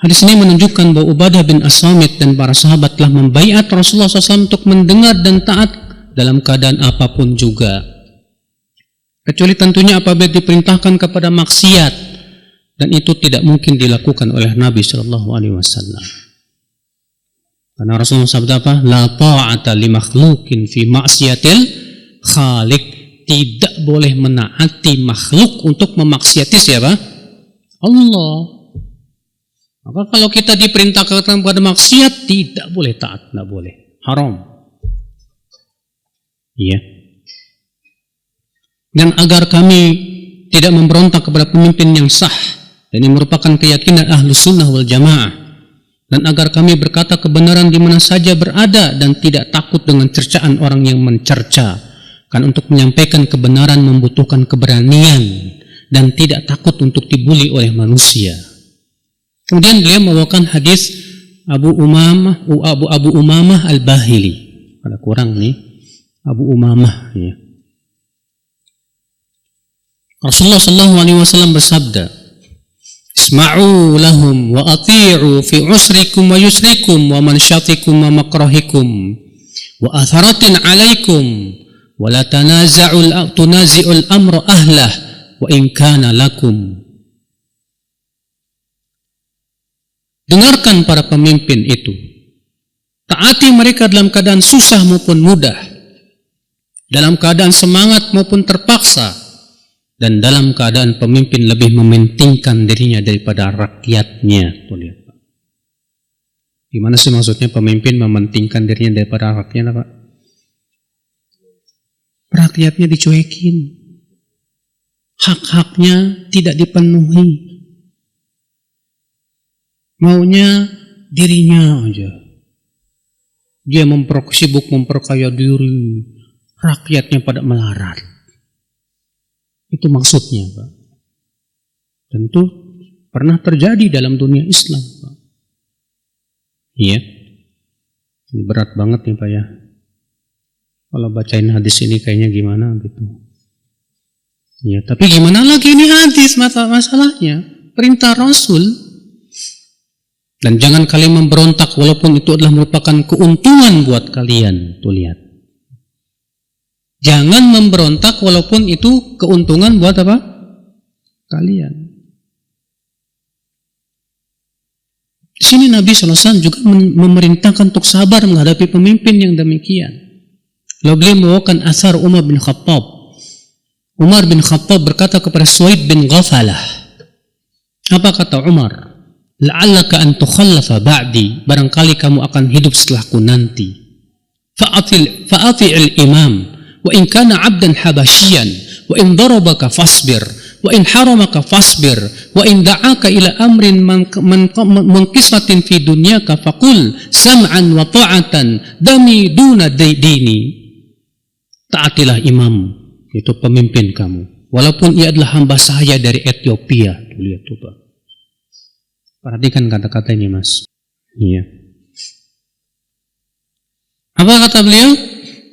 Hadis ini menunjukkan bahwa Ubadah bin As-Samit dan para sahabat telah membaiat Rasulullah SAW untuk mendengar dan taat dalam keadaan apapun juga. Kecuali tentunya apabila diperintahkan kepada maksiat, dan itu tidak mungkin dilakukan oleh Nabi SAW. Karena Rasulullah sabda apa? La ta'ata li makhlukin fi maksiatil khaliq. Tidak boleh menaati makhluk untuk memaksiati siapa? Allah. Maka kalau kita diperintahkan kepada maksiat, tidak boleh taat, tidak boleh. Haram. Iya. Dan agar kami tidak memberontak kepada pemimpin yang sah, dan ini merupakan keyakinan Ahlus Sunnah wal Jamaah, dan agar kami berkata kebenaran di mana saja berada dan tidak takut dengan cercaan orang yang mencerca. Kan untuk menyampaikan kebenaran membutuhkan keberanian dan tidak takut untuk dibuli oleh manusia. Kemudian beliau membawakan hadis Abu Umamah Al-Bahili. Ada kurang nih, Abu Umamah ya. Rasulullah SAW bersabda, Isma'u lahum wa ati'u fi usrikum wa yusrikum wa mansyatikum wa makrahikum wa atharatin alaikum wa la tunazi'ul amra ahlah wa in kana lakum. Dengarkan para pemimpin itu. Taati mereka dalam keadaan susah maupun mudah, dalam keadaan semangat maupun terpaksa, dan dalam keadaan pemimpin lebih mementingkan dirinya daripada rakyatnya. Tuh lihat, Pak. Gimana sih maksudnya pemimpin mementingkan dirinya daripada rakyatnya, Pak? Rakyatnya dicuekin, hak-haknya tidak dipenuhi, maunya dirinya aja. Dia sibuk memperkaya diri, rakyatnya pada melarat. Itu maksudnya, Pak. Tentu pernah terjadi dalam dunia Islam, Pak. Iya. Ini berat banget nih, Pak ya. Kalau bacain hadis ini kayaknya gimana gitu. Ya, tapi gimana lagi ini hadis masalahnya, perintah Rasul. Dan jangan kalian memberontak walaupun itu adalah merupakan keuntungan buat kalian. Tuh lihat. Jangan memberontak walaupun itu keuntungan buat apa? Kalian. Di sini Nabi SAW juga memerintahkan untuk sabar menghadapi pemimpin yang demikian. Lalu beliau membawakan asar Umar bin Khattab. Umar bin Khattab berkata kepada Suwaid bin Ghafalah. Apa kata Umar? La'allaka an tukhallafa ba'di. Barangkali kamu akan hidup setelahku nanti. Fa'ati'il imam. Wa in kana 'abdan habasyian. Wa in darabaka fasbir. Wa in haramaka fasbir. Wa in da'aka ila amrin munqismatin fi dunyaka faqul sam'an wa ta'atan dami duna dini. Taatilah imam, itu pemimpin kamu. Walaupun ia adalah hamba sahaya dari Ethiopia. Lihat tuh Pak. Perhatikan kata-kata ini Mas. Iya. Apa kata beliau?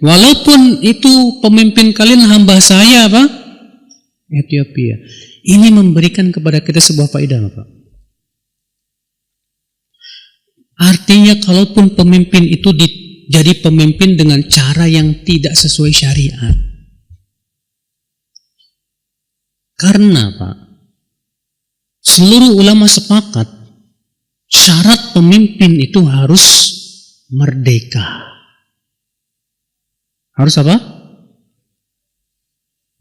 Walaupun itu pemimpin kalian hamba sahaya apa? Ethiopia. Ini memberikan kepada kita sebuah faedah Pak. Artinya kalaupun pemimpin itu jadi pemimpin dengan cara yang tidak sesuai syariat. Karena Pak, seluruh ulama sepakat syarat pemimpin itu harus merdeka. Harus apa?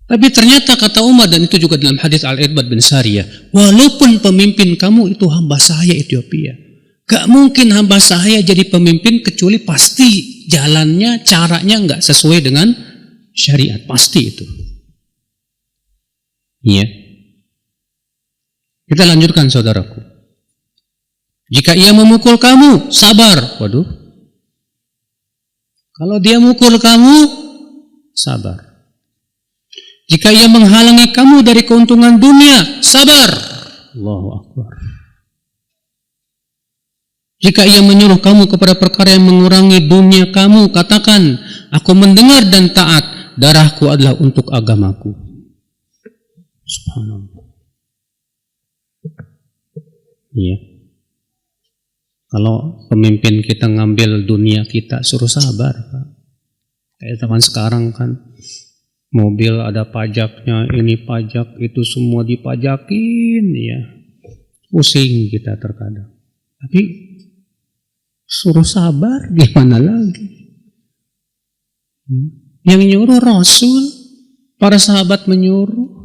Tapi ternyata kata Umar, dan itu juga dalam hadis Al-Irbad bin Sariyah, walaupun pemimpin kamu itu hamba sahaya Ethiopia, gak mungkin hamba sahaya jadi pemimpin kecuali pasti jalannya, caranya gak sesuai dengan syariat. Pasti itu. Iya. Kita lanjutkan saudaraku. Jika ia memukul kamu, sabar. Waduh. Kalau dia mukul kamu, sabar. Jika ia menghalangi kamu dari keuntungan dunia, sabar. Allahu Akbar. Jika ia menyuruh kamu kepada perkara yang mengurangi dunia kamu, katakan, aku mendengar dan taat, darahku adalah untuk agamaku. Subhanallah. Iya. Kalau pemimpin kita ngambil dunia kita, suruh sabar Pak. Kayak zaman sekarang kan, mobil ada pajaknya, ini pajak, itu semua dipajakin, ya. Pusing kita terkadang. Tapi suruh sabar, gimana lagi? Yang nyuruh Rasul, para sahabat menyuruh.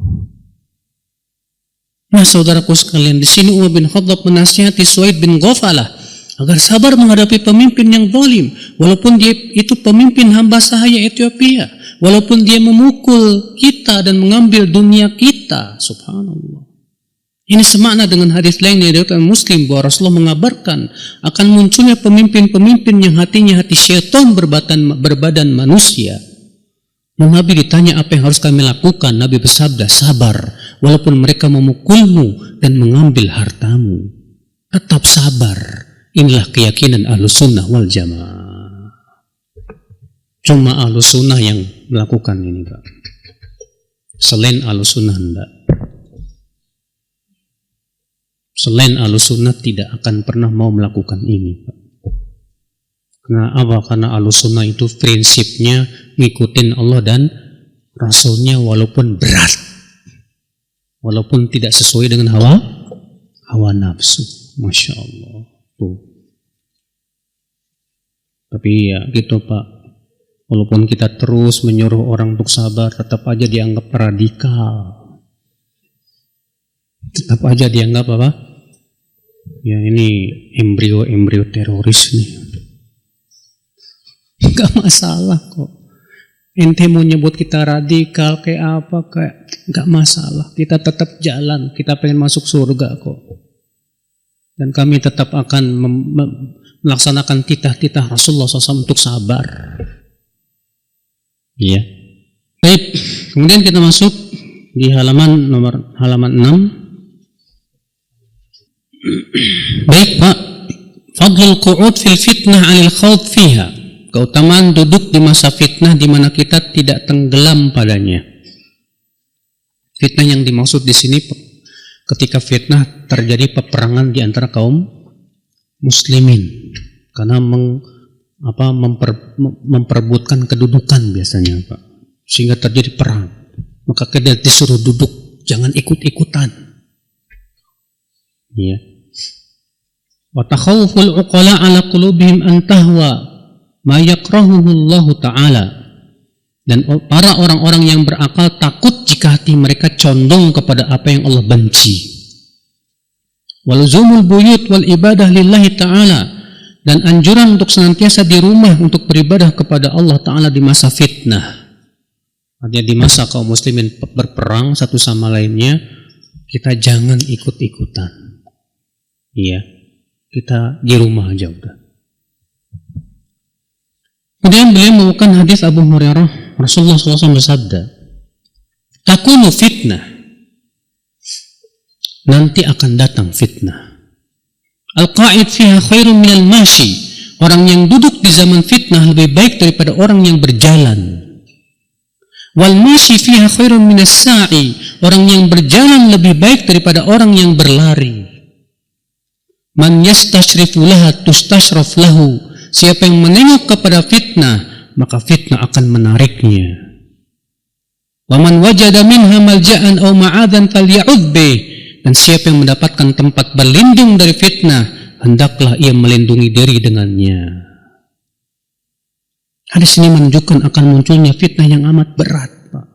Nah saudaraku sekalian, di sini Umar bin Khattab menasihati Suwaid bin Ghafalah agar sabar menghadapi pemimpin yang zalim, walaupun dia itu pemimpin hamba sahaya Ethiopia, walaupun dia memukul kita dan mengambil dunia kita. Subhanallah. Ini semakna dengan hadis lain yang diriwayatkan Muslim bahwa Rasulullah mengabarkan akan munculnya pemimpin-pemimpin yang hatinya hati syaitan berbadan manusia. Nabi ditanya apa yang harus kami lakukan, Nabi bersabda, sabar walaupun mereka memukulmu dan mengambil hartamu. Tetap sabar. Inilah keyakinan Ahlus Sunnah wal Jamaah. Cuma Ahlus Sunnah yang melakukan ini Pak. Selain Ahlus Sunnah enggak. Selain Ahlus Sunnah tidak akan pernah mau melakukan ini Pak. Karena apa? Karena Ahlus Sunnah itu prinsipnya ngikutin Allah dan Rasulnya walaupun berat, walaupun tidak sesuai dengan hawa nafsu. Masya Allah. Tuh. Tapi ya gitu Pak, walaupun kita terus menyuruh orang untuk sabar, tetap aja dianggap radikal, tetap aja dianggap apa? Ya ini embrio teroris nih. Gak masalah kok. Ente mau nyebut kita radikal kayak apa, kayak gak masalah. Kita tetap jalan, kita pengen masuk surga kok. Dan kami tetap akan melaksanakan titah-titah Rasulullah SAW untuk sabar. Iya. Baik, kemudian kita masuk di halaman 6. Baik Pak, fadlul qu'ud fil fitnah 'anil khawd fiha. Keutamaan duduk di masa fitnah di mana kita tidak tenggelam padanya. Fitnah yang dimaksud di sini ketika fitnah terjadi peperangan di antara kaum muslimin karena memperebutkan kedudukan biasanya, Pak. Sehingga terjadi perang. Maka kita disuruh duduk, jangan ikut-ikutan. Ya. Wa takhawuful uqala ala qulubihim an tahwa ma yakrahuhu Allah Ta'ala. Dan para orang-orang yang berakal takut jika hati mereka condong kepada apa yang Allah benci. Walzumul buyut wal ibadah lillahi ta'ala, dan anjuran untuk senantiasa di rumah untuk beribadah kepada Allah Ta'ala di masa fitnah. Artinya di masa kaum muslimin berperang satu sama lainnya, kita jangan ikut-ikutan. Iya, kita di rumah aja udah. Kemudian beliau membawakan hadis Abu Hurairah, Rasulullah SAW bersabda, takunu fitnah, nanti akan datang fitnah. Al-qa'id fiha khairun minal mashi, orang yang duduk di zaman fitnah lebih baik daripada orang yang berjalan. Wal mashi fiha khairun minas sa'i, orang yang berjalan lebih baik daripada orang yang berlari. Man yastashrifu laha tustashraf lahu, siapa yang menengok kepada fitnah, maka fitnah akan menariknya. Wa man wajada minha malja'an aw ma'adan falya'udh bih, dan siapa yang mendapatkan tempat berlindung dari fitnah, hendaklah ia melindungi diri dengannya. Hadis ini menunjukkan akan munculnya fitnah yang amat berat, Pak.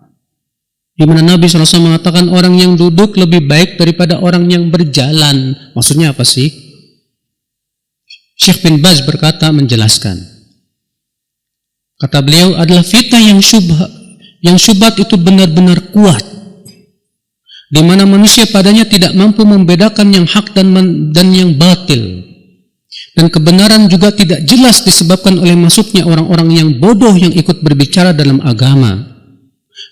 Di mana Nabi SAW mengatakan orang yang duduk lebih baik daripada orang yang berjalan. Maksudnya apa sih? Syekh bin Baz berkata, menjelaskan. Kata beliau adalah fitnah yang syubhat itu benar-benar kuat, di mana manusia padanya tidak mampu membedakan yang hak dan yang batil, dan kebenaran juga tidak jelas disebabkan oleh masuknya orang-orang yang bodoh yang ikut berbicara dalam agama,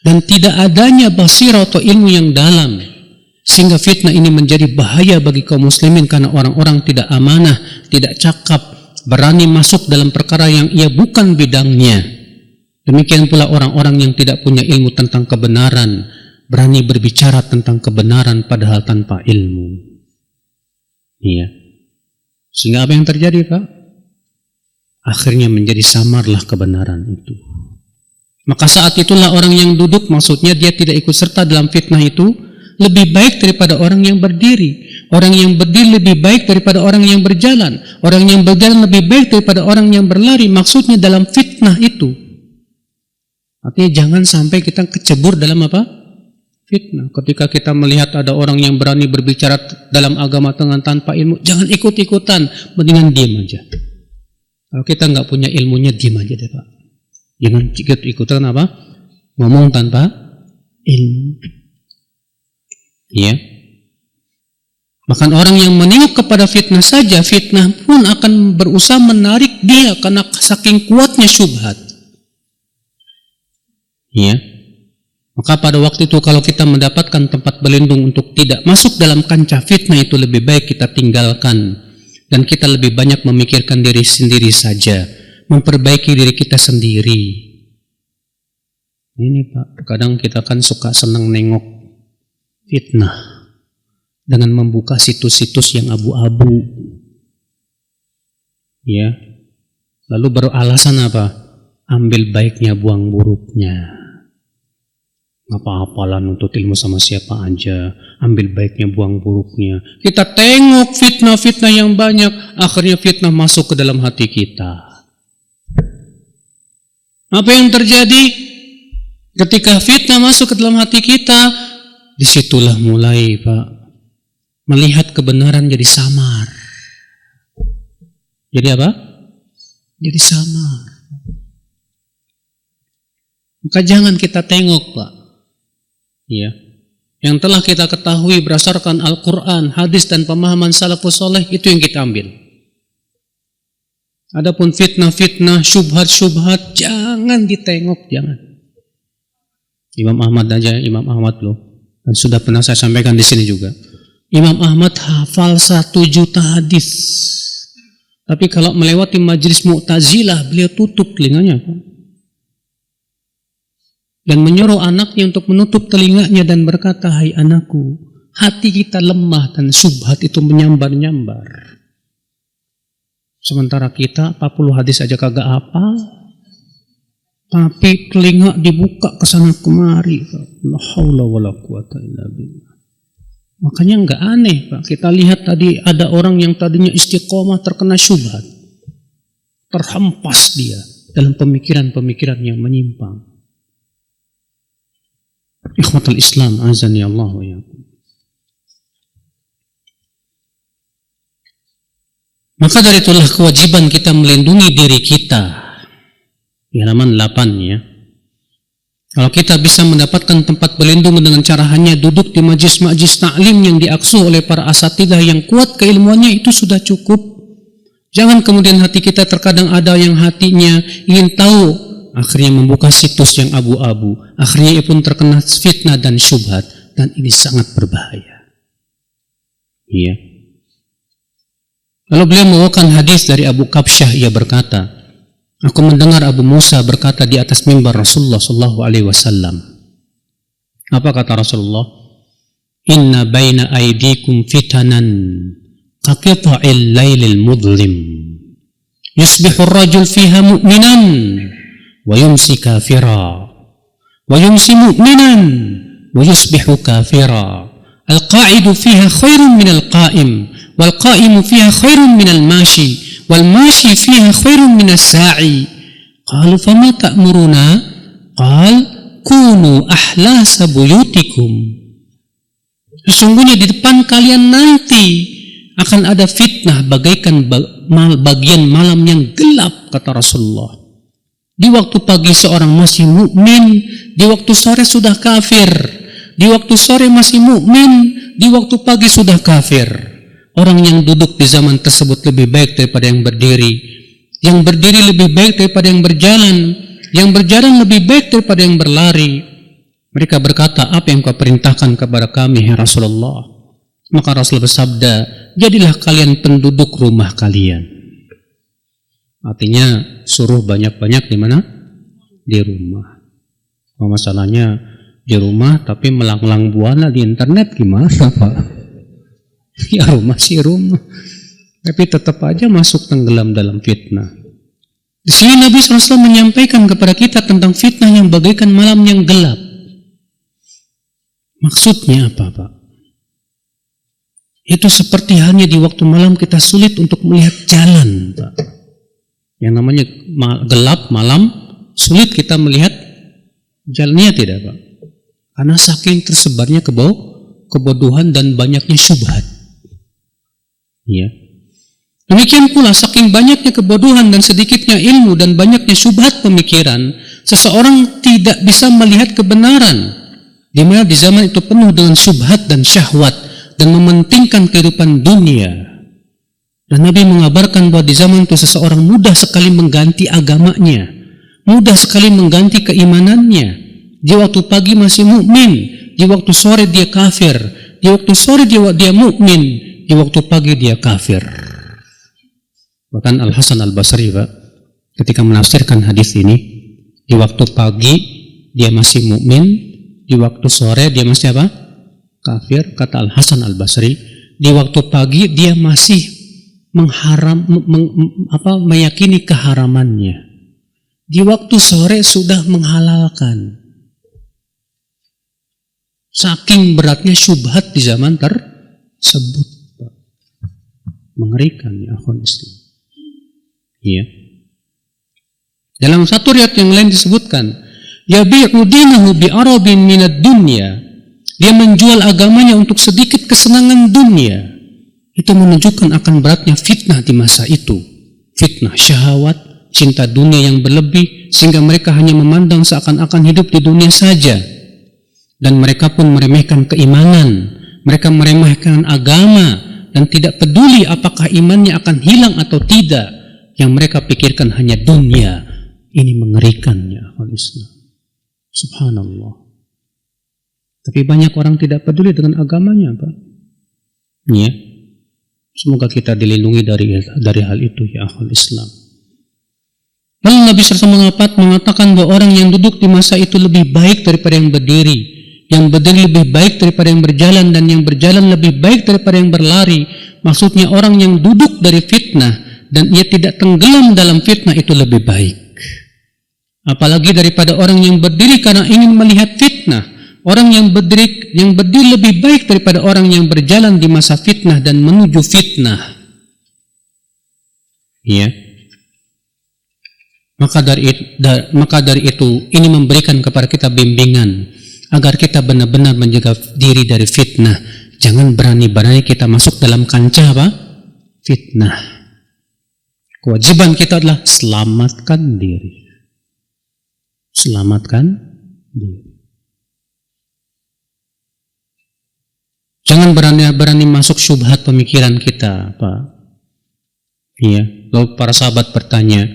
dan tidak adanya basirah atau ilmu yang dalam, sehingga fitnah ini menjadi bahaya bagi kaum muslimin karena orang-orang tidak amanah, tidak cakap, berani masuk dalam perkara yang ia bukan bidangnya. Demikian pula orang-orang yang tidak punya ilmu tentang kebenaran, berani berbicara tentang kebenaran padahal tanpa ilmu. Iya. Sehingga apa yang terjadi, Pak? Akhirnya menjadi samarlah kebenaran itu. Maka saat itulah orang yang duduk, maksudnya dia tidak ikut serta dalam fitnah itu, lebih baik daripada orang yang berdiri. Orang yang berdiri lebih baik daripada orang yang berjalan. Orang yang berjalan lebih baik daripada orang yang berlari. Maksudnya dalam fitnah itu. Artinya jangan sampai kita kecebur dalam apa? Fitnah. Ketika kita melihat ada orang yang berani berbicara dalam agama dengan tanpa ilmu, jangan ikut-ikutan. Mendingan diam aja. Kalau kita nggak punya ilmunya, diam aja deh, Pak. Jangan ikut-ikutan apa? Ngomong tanpa ilmu. Ya. Bahkan orang yang menengok kepada fitnah saja, fitnah pun akan berusaha menarik dia karena saking kuatnya syubhat. Ya. Maka pada waktu itu kalau kita mendapatkan tempat berlindung untuk tidak masuk dalam kancah fitnah itu, lebih baik kita tinggalkan, dan kita lebih banyak memikirkan diri sendiri saja, memperbaiki diri kita sendiri. Ini, Pak, kadang kita kan suka senang nengok fitnah dengan membuka situs-situs yang abu-abu, ya, lalu beralasan apa? Ambil baiknya, buang buruknya. Apa-apalah nuntut ilmu sama siapa aja, ambil baiknya, buang buruknya. Kita tengok fitnah-fitnah yang banyak, akhirnya fitnah masuk ke dalam hati kita. Apa yang terjadi ketika fitnah masuk ke dalam hati kita? Disitulah mulai, Pak, melihat kebenaran jadi samar. Jadi apa? Jadi samar. Maka jangan kita tengok, Pak. Ya, yang telah kita ketahui berdasarkan Al-Quran, hadis dan pemahaman salafus saleh, itu yang kita ambil. Adapun fitnah-fitnah, syubhat-syubhat, jangan ditengok, jangan. Imam Ahmad aja, Imam Ahmad loh, dan sudah pernah saya sampaikan di sini juga. Imam Ahmad hafal 1 juta hadis. Tapi kalau melewati majelis Mu'tazilah, beliau tutup telinganya, Pak. Dan menyuruh anaknya untuk menutup telinganya dan berkata, hai anakku, hati kita lemah dan syubhat itu menyambar-nyambar. Sementara kita 40 hadis aja kagak apa, tapi telinga dibuka ke sana kemari. La haula wala quwata illa billah. Makanya enggak aneh, Pak. Kita lihat tadi ada orang yang tadinya istiqomah terkena syubhat. Terhempas dia dalam pemikiran-pemikiran yang menyimpang. Ikhwatul Islam, azani Allah wa iyyakum. Maka dari itulah kewajiban kita melindungi diri kita. Di halaman 8 ya. Kalau kita bisa mendapatkan tempat berlindung dengan cara hanya duduk di majlis-majlis ta'lim yang diaksuh oleh para asatidzah yang kuat keilmuannya, itu sudah cukup. Jangan kemudian hati kita terkadang ada yang hatinya ingin tahu, akhirnya membuka situs yang abu-abu, akhirnya ia pun terkena fitnah dan syubhat, dan ini sangat berbahaya. Iya. Lalu beliau membawakan hadis dari Abu Kabsyah, ia berkata, aku mendengar Abu Musa berkata di atas mimbar Rasulullah sallallahu alaihi wasallam. Apa kata Rasulullah? Inna baina aydikum fitanan kaqita'il lailil mudlim. Yusbihu ar-rajul fiha mu'minan wa yumsi kafira. Wa yumsi mu'minan wa yusbihu kafira. Al-qa'idu fiha khairun min al-qa'im wal qa'imu fiha khairun min al-mashi. والماشي فيها خير من الساعي قالوا فما تأمرنا قال كونوا أحلاس بيوتكم. Sesungguhnya di depan kalian nanti akan ada fitnah bagaikan bagian malam yang gelap, kata Rasulullah. Di waktu pagi seorang masih mukmin, di waktu sore sudah kafir. Di waktu sore masih mukmin, di waktu pagi sudah kafir. Orang yang duduk di zaman tersebut lebih baik daripada yang berdiri. Yang berdiri lebih baik daripada yang berjalan. Yang berjalan lebih baik daripada yang berlari. Mereka berkata, apa yang kau perintahkan kepada kami, ya Rasulullah? Maka Rasul bersabda, jadilah kalian penduduk rumah kalian. Artinya, suruh banyak-banyak di mana? Di rumah. Masalahnya di rumah, tapi melanglang buana di internet gimana, Pak? Ya rumah sih rumah, tapi tetap aja masuk tenggelam dalam fitnah. Di sini Nabi SAW menyampaikan kepada kita tentang fitnah yang bagaikan malam yang gelap. Maksudnya apa, Pak? Itu seperti halnya di waktu malam kita sulit untuk melihat jalan, Pak. Yang namanya gelap malam, sulit kita melihat jalannya, tidak, Pak? Karena saking tersebarnya kebodohan dan banyaknya syubhat. Ya. Demikian pula saking banyaknya kebodohan dan sedikitnya ilmu dan banyaknya syubhat pemikiran, seseorang tidak bisa melihat kebenaran, di mana di zaman itu penuh dengan syubhat dan syahwat dan mementingkan kehidupan dunia. Dan Nabi mengabarkan bahwa di zaman itu seseorang mudah sekali mengganti agamanya, mudah sekali mengganti keimanannya. Di waktu pagi masih mukmin, di waktu sore dia kafir, di waktu sore dia mukmin, di waktu pagi dia kafir. Bahkan Al-Hasan Al-Basri, Pak, ketika menafsirkan hadis ini, di waktu pagi dia masih mukmin, di waktu sore dia masih apa? Kafir. Kata Al-Hasan Al-Basri, di waktu pagi dia masih meyakini keharamannya. Di waktu sore sudah menghalalkan. Saking beratnya syubhat di zaman tersebut. Mengerikan, ya akhwan Islam. Iya. Dalam satu riwayat yang lain disebutkan, yabi'u dinahu bi'arabin minad dunya. Dia menjual agamanya untuk sedikit kesenangan dunia. Itu menunjukkan akan beratnya fitnah di masa itu. Fitnah syahwat, cinta dunia yang berlebih, sehingga mereka hanya memandang seakan-akan hidup di dunia saja. Dan mereka pun meremehkan keimanan, mereka meremehkan agama, dan tidak peduli apakah imannya akan hilang atau tidak. Yang mereka pikirkan hanya dunia. Ini mengerikannya, Islam. Subhanallah. Tapi banyak orang tidak peduli dengan agamanya, Pak. Ya. Semoga kita dilindungi dari hal itu ya akhul Islam. Lalu Nabi SAW mengatakan bahwa orang yang duduk di masa itu lebih baik daripada yang berdiri. Yang berdiri lebih baik daripada yang berjalan, dan yang berjalan lebih baik daripada yang berlari. Maksudnya orang yang duduk dari fitnah dan ia tidak tenggelam dalam fitnah itu lebih baik. Apalagi daripada orang yang berdiri karena ingin melihat fitnah. Orang yang berdiri lebih baik daripada orang yang berjalan di masa fitnah dan menuju fitnah. Ya. Maka dari itu ini memberikan kepada kita bimbingan agar kita benar-benar menjaga diri dari fitnah. Jangan berani-berani kita masuk dalam kancah apa? Fitnah. Kewajiban kita adalah selamatkan diri. Selamatkan diri. Jangan berani-berani masuk syubhat pemikiran kita, Pak. Iya. Lalu para sahabat bertanya,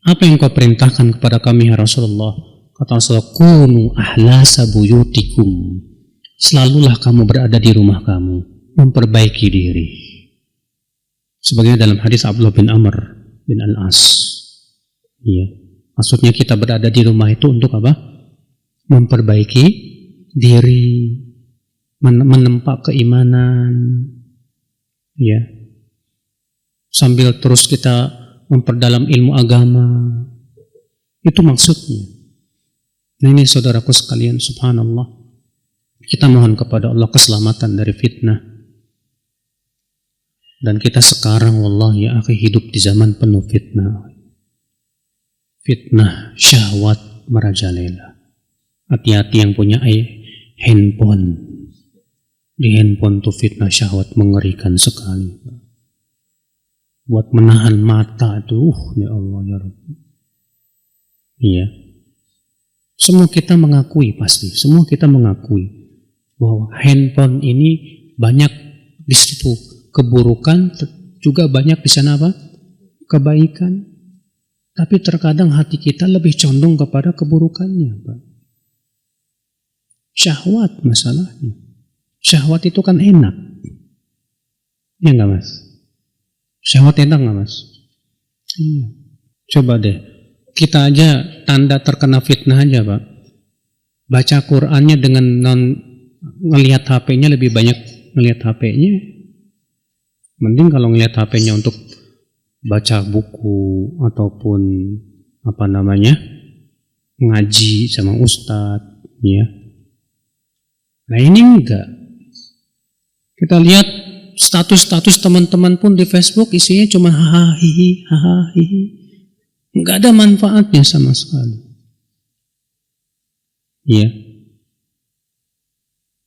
apa yang kau perintahkan kepada kami ya Rasulullah? Kata Rasulullah, kunu ahlasa buyutikum. Selalulah kamu berada di rumah kamu, memperbaiki diri. Sebagaimana dalam hadis Abdullah bin Amr bin Al-As. Iya. Maksudnya kita berada di rumah itu untuk apa? Memperbaiki diri, menempa keimanan, ya, sambil terus kita memperdalam ilmu agama. Itu maksudnya. Nah ini saudaraku sekalian, subhanallah, kita mohon kepada Allah keselamatan dari fitnah. Dan kita sekarang wallahi ya akhi hidup di zaman penuh fitnah. Fitnah syahwat merajalela. Hati-hati yang punya handphone. Di handphone tuh fitnah syahwat mengerikan sekali. Buat menahan mata itu, ya Allah ya Rabbi. Iya. Semua kita mengakui pasti, semua kita mengakui bahwa handphone ini banyak di situ keburukan, juga banyak di sana apa? Kebaikan. Tapi terkadang hati kita lebih condong kepada keburukannya, Pak. Syahwat masalahnya. Syahwat itu kan enak. Ya enggak, Mas? Syahwat enak enggak, Mas? Iya. Coba deh. Kita aja tanda terkena fitnah aja, Pak. Baca Qur'annya dengan ngelihat HP-nya lebih banyak ngelihat HP-nya. Mending kalau ngelihat HP-nya untuk baca buku ataupun ngaji sama ustadz, ya. Nah ini enggak. Kita lihat status-status teman-teman pun di Facebook isinya cuma hahaha hihi. Enggak ada manfaatnya sama sekali. Iya.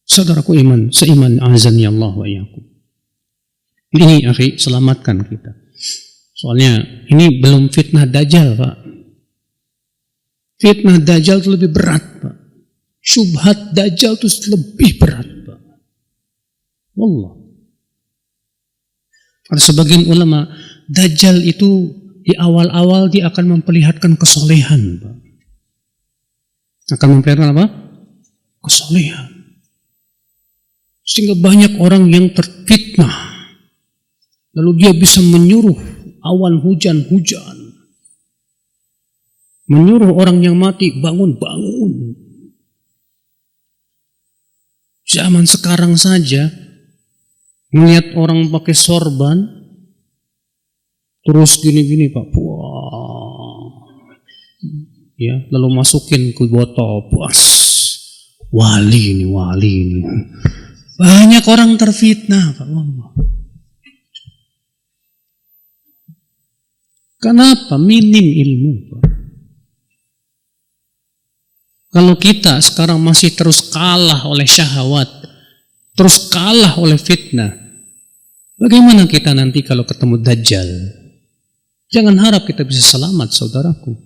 Saudaraku seiman azani Allah wa iyyakum. Ini akhi, selamatkan kita. Soalnya ini belum fitnah Dajjal, Pak. Fitnah Dajjal itu lebih berat, Pak. Syubhat Dajjal itu lebih berat, Pak. Wallah. Ada sebagian ulama, Dajjal itu di awal-awal dia akan memperlihatkan kesolehan, Pak. Akan memperlihatkan apa? Kesolehan. Sehingga banyak orang yang terfitnah. Lalu dia bisa menyuruh awan hujan-hujan. Menyuruh orang yang mati bangun-bangun. Zaman sekarang saja melihat orang pakai sorban terus gini-gini, Pak. Wah. Ya, lalu masukin ke botol. Puas. Wali ini. Banyak orang terfitnah, Pak. Wallah. Kenapa? Minim ilmu, Pak. Kalau kita sekarang masih terus kalah oleh syahwat, terus kalah oleh fitnah, bagaimana kita nanti kalau ketemu Dajjal? Jangan harap kita bisa selamat, saudaraku.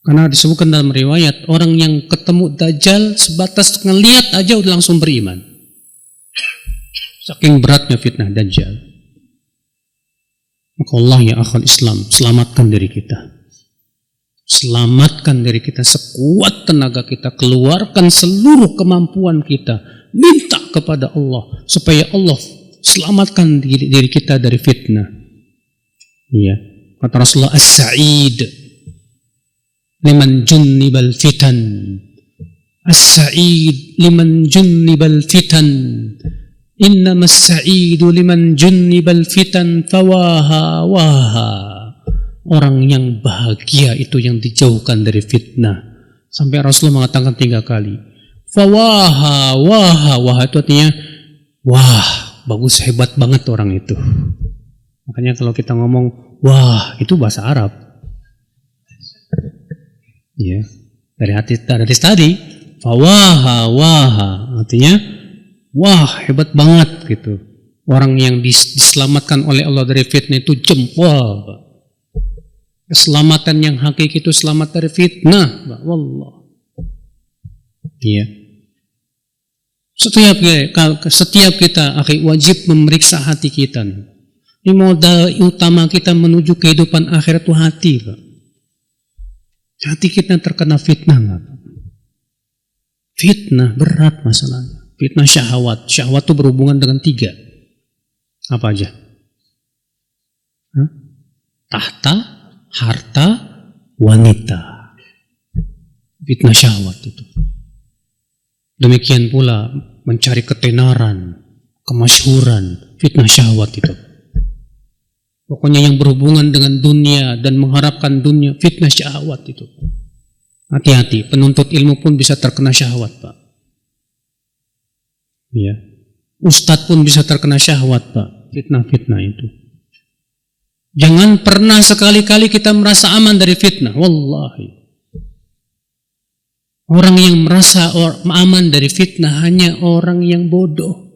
Karena disebutkan dalam riwayat, orang yang ketemu Dajjal sebatas ngelihat aja udah langsung beriman. Saking beratnya fitnah Dajjal. Maka Allah ya akhal Islam, selamatkan diri kita. Selamatkan diri kita sekuat tenaga kita. Keluarkan seluruh kemampuan kita. Minta kepada Allah supaya Allah selamatkan diri kita dari fitnah. Iya. Kata Rasulullah, as-sa'id liman junnibal fitan. As-sa'id liman junnibal fitan. Innama as-sa'idu liman junnibal fitan fawaha waha. Orang yang bahagia itu yang dijauhkan dari fitnah. Sampai Rasulullah mengatakan 3 kali. Fawaha waha. Waha itu artinya wah, bagus, hebat banget orang itu. Makanya kalau kita ngomong wah, itu bahasa Arab. Ya, dari hadis tadi, fawaha waha artinya wah, hebat banget gitu. Orang yang diselamatkan oleh Allah dari fitnah itu jempol, Pak. Keselamatan yang hakiki itu selamat dari fitnah, Pak. Wallah. Iya. Setiap kita wajib memeriksa hati kita. Ini modal utama kita menuju kehidupan akhirat itu hati, Pak. Hati kita terkena fitnah, Pak. Fitnah berat masalahnya. Fitnah syahwat. Syahwat itu berhubungan dengan 3. Apa aja? Tahta, harta, wanita. Fitnah syahwat itu. Demikian pula mencari ketenaran, kemasyhuran, fitnah syahwat itu. Pokoknya yang berhubungan dengan dunia dan mengharapkan dunia, fitnah syahwat itu. Hati-hati, penuntut ilmu pun bisa terkena syahwat, Pak. Ya. Ustadz pun bisa terkena syahwat, Pak. Fitnah-fitnah itu. Jangan pernah sekali-kali kita merasa aman dari fitnah. Wallahi. Orang yang merasa aman dari fitnah hanya orang yang bodoh.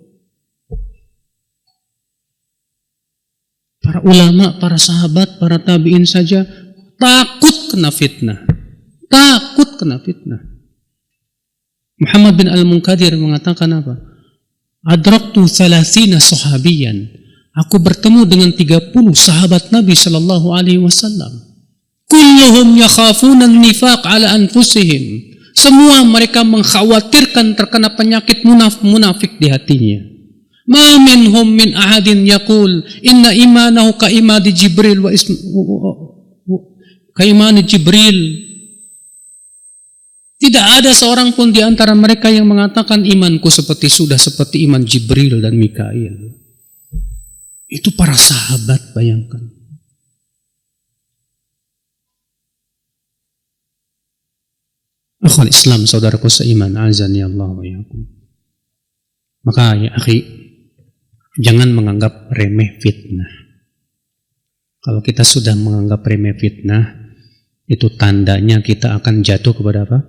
Para ulama, para sahabat, para tabi'in saja takut kena fitnah. Takut kena fitnah. Muhammad bin Al-Munkadir mengatakan apa? Adraktu 30 sahabiyan. Aku bertemu dengan 30 sahabat Nabi sallallahu alaihi wasallam. Kulluhum yakhafuna an-nifaq ala anfusihim. Semua mereka mengkhawatirkan terkena penyakit munafik di hatinya. Ma minhum min ahadin yaqul inna imanahu ka imani Jibril ka imani Jibril. Tidak ada seorang pun di antara mereka yang mengatakan imanku seperti iman Jibril dan Mikail. Itu para sahabat, bayangkan. Akhwal Islam, saudaraku seiman, azani Allah wa iyyakum. Maka ya akhi, jangan menganggap remeh fitnah. Kalau kita sudah menganggap remeh fitnah, itu tandanya kita akan jatuh kepada apa?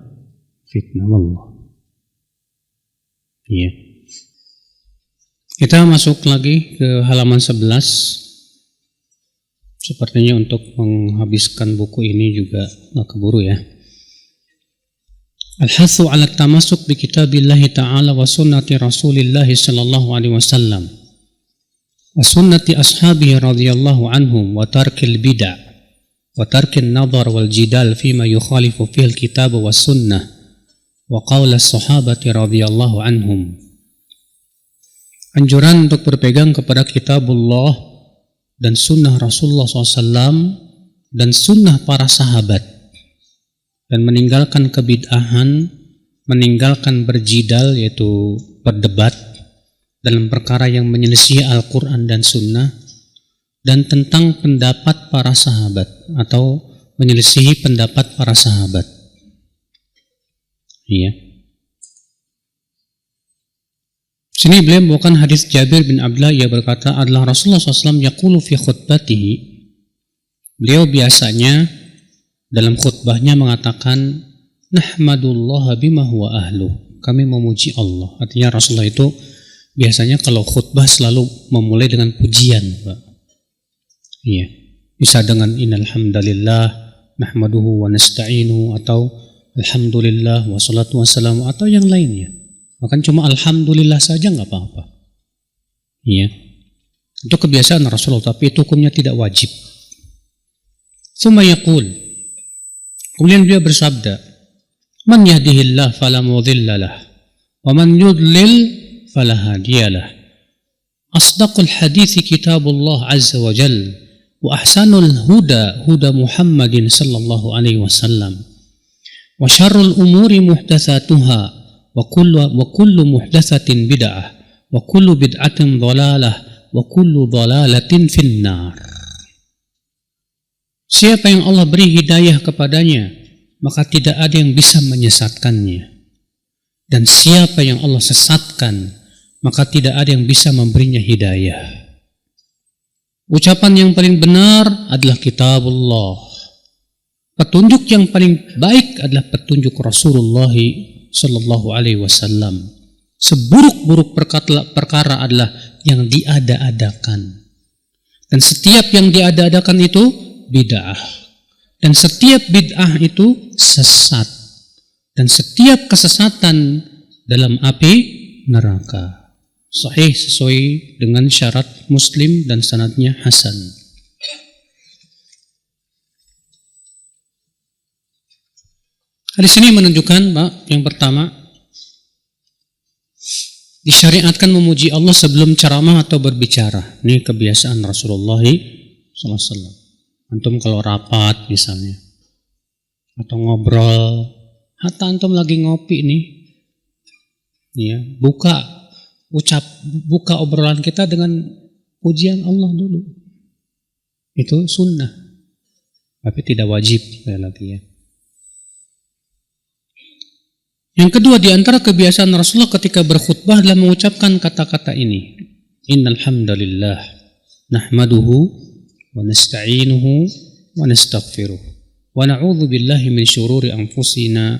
Fitnah Allah. Iya. Kita masuk lagi ke halaman 11. Sepertinya untuk menghabiskan buku ini juga nggak keburu ya. Al-hathu ala tamasuk bi kitabillahi ta'ala wa sunnati rasulillahi sallallahu alaihi wasallam wa sunnati ashabihi radhiyallahu anhum wa tarkil bid'ah wa tarkil nadhar wal jidal fima yukhalifu fil kitab wa sunnah wa qawla sahabati radhiyallahu anhum. Anjuran untuk berpegang kepada kitabullah dan sunnah Rasulullah SAW dan sunnah para sahabat, dan meninggalkan kebid'ahan, meninggalkan berjidal yaitu berdebat dalam perkara yang menyelisih Al-Quran dan sunnah, dan tentang pendapat para sahabat atau menyelisihi pendapat para sahabat. Iya. Sini beliau membawakan hadis Jabir bin Abdullah, ia berkata adalah Rasulullah SAW yaqulu fi khutbatihi. Beliau biasanya dalam khutbahnya mengatakan nahmadullaha bima huwa ahlu. Kami memuji Allah. Artinya Rasulullah itu biasanya kalau khutbah selalu memulai dengan pujian, Pak. Iya. Bisa dengan innal hamdalillah nahmaduhu wa nasta'inu atau alhamdulillah wassalatu wassalamu atau yang lainnya. Bahkan cuma alhamdulillah saja nggak apa-apa. Iya. Itu kebiasaan Rasulullah, tapi itu hukumnya tidak wajib. Tsumma yaqul. Kemudian beliau bersabda, "Man yahdihillah fala mudhillalah, wa man yudlil fala hadiyalah." Asdaqul hadithi kitabullah azza wa jal, wa ahsanul huda huda Muhammadin sallallahu alaihi wasallam, wa syarrul umuri muhdatsatuha, wa kullu muhdatsatin bid'ah, wa kullu bid'atin dhalalah, wa kullu dhalalatin finnar. Siapa yang Allah beri hidayah kepadanya, maka tidak ada yang bisa menyesatkannya. Dan siapa yang Allah sesatkan, maka tidak ada yang bisa memberinya hidayah. Ucapan yang paling benar adalah kitabullah. Petunjuk yang paling baik adalah petunjuk Rasulullah sallallahu alaihi wasallam. Seburuk-buruk perkara adalah yang diada-adakan. Dan setiap yang diada-adakan itu bid'ah. Dan setiap bid'ah itu sesat. Dan setiap kesesatan dalam api neraka. Sahih sesuai dengan syarat Muslim dan sanadnya hasan. Hadis ini menunjukkan, Pak, yang pertama, disyariatkan memuji Allah sebelum ceramah atau berbicara. Ini kebiasaan Rasulullah SAW. Antum kalau rapat misalnya, atau ngobrol, hatta antum lagi ngopi nih, ya, buka obrolan kita dengan pujian Allah dulu. Itu sunnah, tapi tidak wajib sekali lagi ya. Yang kedua, di antara kebiasaan Rasulullah ketika berkhutbah adalah mengucapkan kata-kata ini. Innal hamdalillah nahmaduhu wa nasta'inuhu wa nastaghfiruh wa na'udzu billahi min syururi anfusina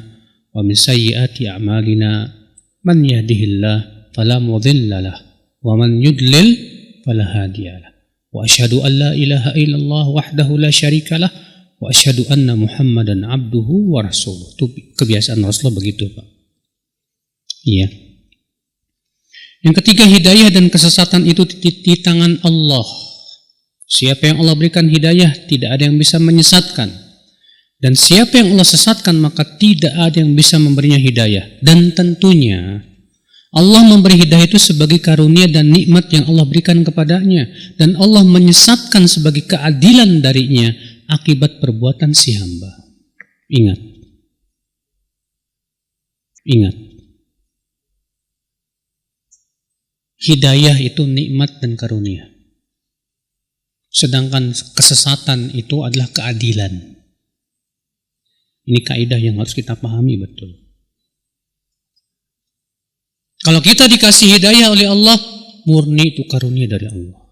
wa min sayyiati a'malina. Man yahdihillah fala mudilla lah wa man yudlil fala hadiyalah. Wa asyhadu an la ilaha illallah wahdahu la syarika lah wa asyhadu anna Muhammadan abduhu wa rasuluh. Itu kebiasaan Rasulullah begitu, Pak. Iya. Yang ketiga, hidayah dan kesesatan itu di tangan Allah. Siapa yang Allah berikan hidayah, tidak ada yang bisa menyesatkan. Dan siapa yang Allah sesatkan, maka tidak ada yang bisa memberinya hidayah. Dan tentunya Allah memberi hidayah itu sebagai karunia dan nikmat yang Allah berikan kepadanya. Dan Allah menyesatkan sebagai keadilan darinya akibat perbuatan si hamba. Ingat. Hidayah itu nikmat dan karunia. Sedangkan kesesatan itu adalah keadilan. Ini kaidah yang harus kita pahami betul. Kalau kita dikasih hidayah oleh Allah, murni itu karunia dari Allah.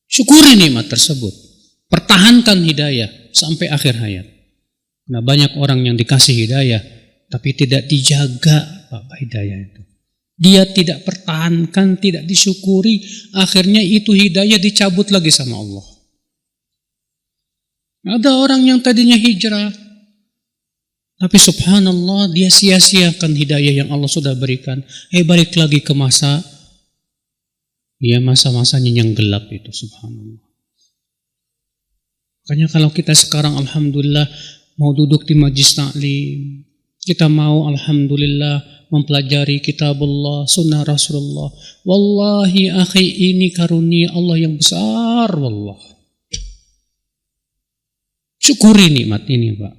Syukuri nikmat tersebut. Pertahankan hidayah sampai akhir hayat. Nah, banyak orang yang dikasih hidayah tapi tidak dijaga, Bapak, hidayah itu. Dia tidak pertahankan, tidak disyukuri, akhirnya itu hidayah dicabut lagi sama Allah. Ada orang yang tadinya hijrah, tapi subhanallah dia sia-siakan hidayah yang Allah sudah berikan. Balik lagi ke masa-masanya yang gelap itu, subhanallah. Makanya kalau kita sekarang alhamdulillah mau duduk di majlis taklim, kita mau alhamdulillah mempelajari kitabullah, sunnah Rasulullah. Wallahi akhi, ini karunia Allah yang besar, wallah. Syukuri nikmat ini, Pak.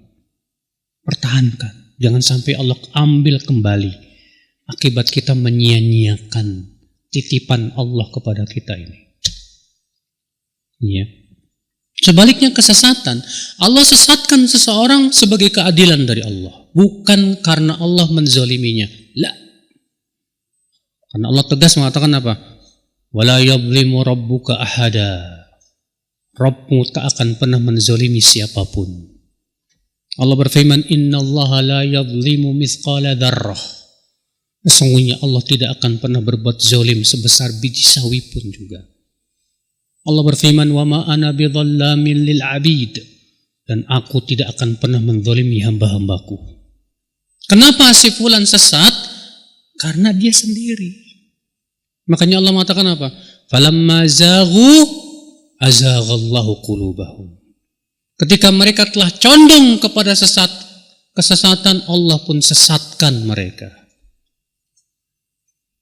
Pertahankan. Jangan sampai Allah ambil kembali akibat kita menyia-nyiakan titipan Allah kepada kita ini. Ya. Sebaliknya kesesatan, Allah sesatkan seseorang sebagai keadilan dari Allah, bukan karena Allah menzaliminya. La. Karena Allah tegas mengatakan apa? Wala yadhlimu rabbuka ahada. Rabbmu tak akan pernah menzalimi siapapun. Allah berfirman, innallaha la yadhlimu mithqala dzarrah. Sesungguhnya Allah tidak akan pernah berbuat zalim sebesar biji sawi pun juga. Allah berfirman, wa ma ana bidhallamin lil abid, dan aku tidak akan pernah menzalimi hamba-hambaku. Kenapa si fulan sesat? Karena dia sendiri. Makanya Allah mengatakan apa? Falamma zaghu azaghallahu qulubahum. Ketika mereka telah condong kepada kesesatan, Allah pun sesatkan mereka.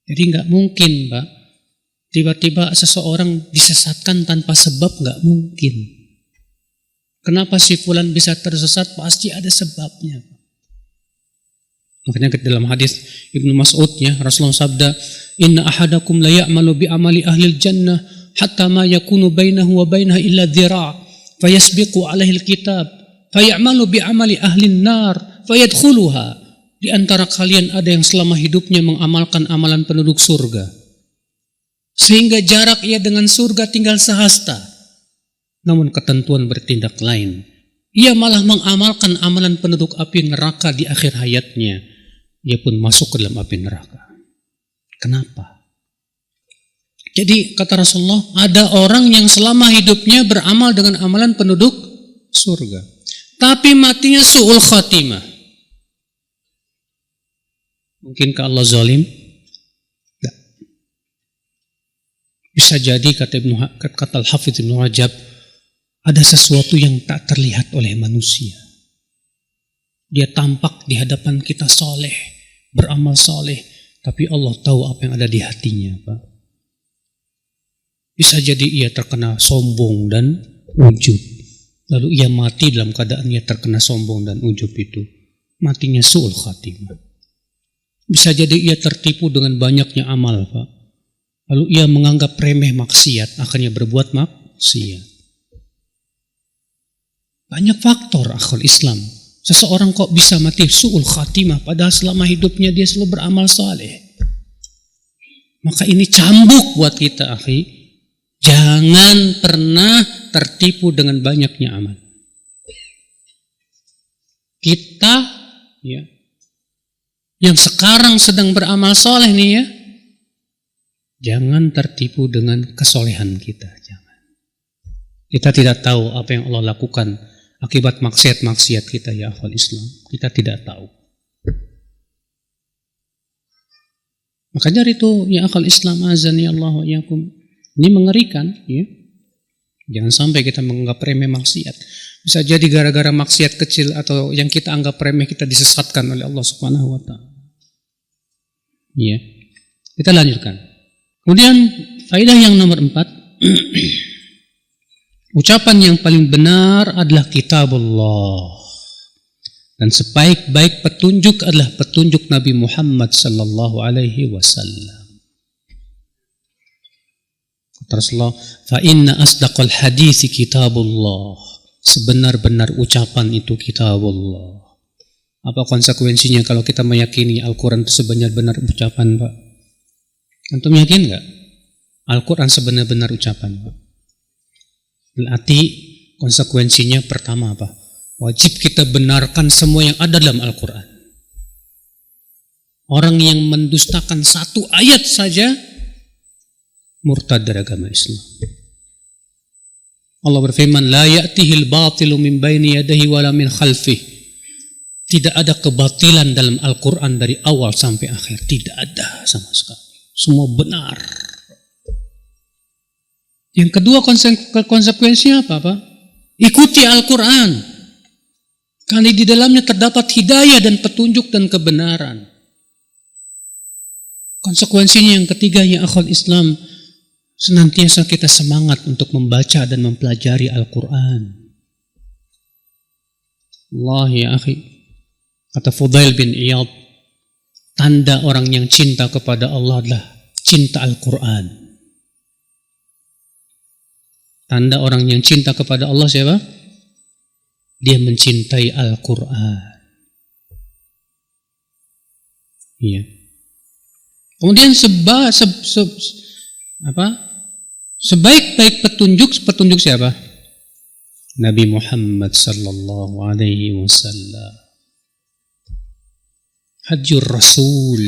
Jadi enggak mungkin, Pak, Tiba-tiba seseorang disesatkan tanpa sebab, nggak mungkin. Kenapa si fulan bisa tersesat? Pasti ada sebabnya. Makanya dalam hadis Ibnu Mas'ud ya, Rasulullah sabda, "Inna ahadakum la ya'malu bi amali ahli jannah hatta ma yakunu bainahu wa bainaha illa dhira' fayasbiqu alaihi alkitab fayamalu bi amali ahli nar fayadkhuluha." Di antara kalian ada yang selama hidupnya mengamalkan amalan penduduk surga, sehingga jarak ia dengan surga tinggal sehasta. Namun ketentuan bertindak lain. Ia malah mengamalkan amalan penduduk api neraka di akhir hayatnya. Ia pun masuk ke dalam api neraka. Kenapa? Jadi kata Rasulullah, ada orang yang selama hidupnya beramal dengan amalan penduduk surga, tapi matinya su'ul khatimah. Mungkinkah Allah zalim? Tidak. Bisa jadi kata Al-Hafidz Ibnu Rajab, ada sesuatu yang tak terlihat oleh manusia. Dia tampak di hadapan kita soleh, beramal soleh, tapi Allah tahu apa yang ada di hatinya, Pak. Bisa jadi ia terkena sombong dan ujub, lalu ia mati dalam keadaan ia terkena sombong dan ujub itu. Matinya su'ul khatimah. Bisa jadi ia tertipu dengan banyaknya amal, Pak. Lalu ia menganggap remeh maksiat, akhirnya berbuat maksiat. Banyak faktor akhul Islam. Seseorang kok bisa mati su'ul khatimah padahal selama hidupnya dia selalu beramal saleh. Maka ini cambuk buat kita, akhi. Jangan pernah tertipu dengan banyaknya amal. Kita ya, yang sekarang sedang beramal saleh nih ya, jangan tertipu dengan kesolehan kita. Jangan. Kita tidak tahu apa yang Allah lakukan akibat maksiat-maksiat kita ya akhwal Islam. Kita tidak tahu. Maka dari itu ya akhwal Islam, azani Allah wa iyyakum. Ini mengerikan ya. Jangan sampai kita menganggap remeh maksiat. Bisa jadi gara-gara maksiat kecil atau yang kita anggap remeh kita disesatkan oleh Allah Subhanahu wa taala. Ya. Kita lanjutkan. Kemudian faedah yang nomor 4. Ucapan yang paling benar adalah kitabullah. Dan sebaik-baik petunjuk adalah petunjuk Nabi Muhammad sallallahu alaihi wasallam. Kata Rasulullah, "Fa inna asdaqal hadits kitabullah." Sebenar-benar ucapan itu kitabullah. Apa konsekuensinya kalau kita meyakini Al-Quran itu sebenar-benar ucapan, Pak? Antum yakin enggak? Al-Quran sebenar-benar ucapan, Pak. Berarti konsekuensinya pertama apa? Wajib kita benarkan semua yang ada dalam Al-Quran. Orang yang mendustakan satu ayat saja murtad dari agama Islam. Allah berfirman, "La ya'tihil batilu min baini yadayhi wala min khalfih." Tidak ada kebatilan dalam Al-Quran dari awal sampai akhir. Tidak ada sama sekali. Semua benar. Yang kedua konsekuensinya apa, Pak? Ikuti Al-Quran. Karena di dalamnya terdapat hidayah dan petunjuk dan kebenaran. Konsekuensinya yang ketiga ya akhwal Islam, senantiasa kita semangat untuk membaca dan mempelajari Al-Quran. Allah ya akhi. Kata Fudail bin Iyad, tanda orang yang cinta kepada Allah adalah cinta Al-Quran. Tanda orang yang cinta kepada Allah siapa? Dia mencintai Al-Quran. Iya. Kemudian sebaik-baik petunjuk siapa? Nabi Muhammad sallallahu alaihi wasallam. Hajjur Rasul.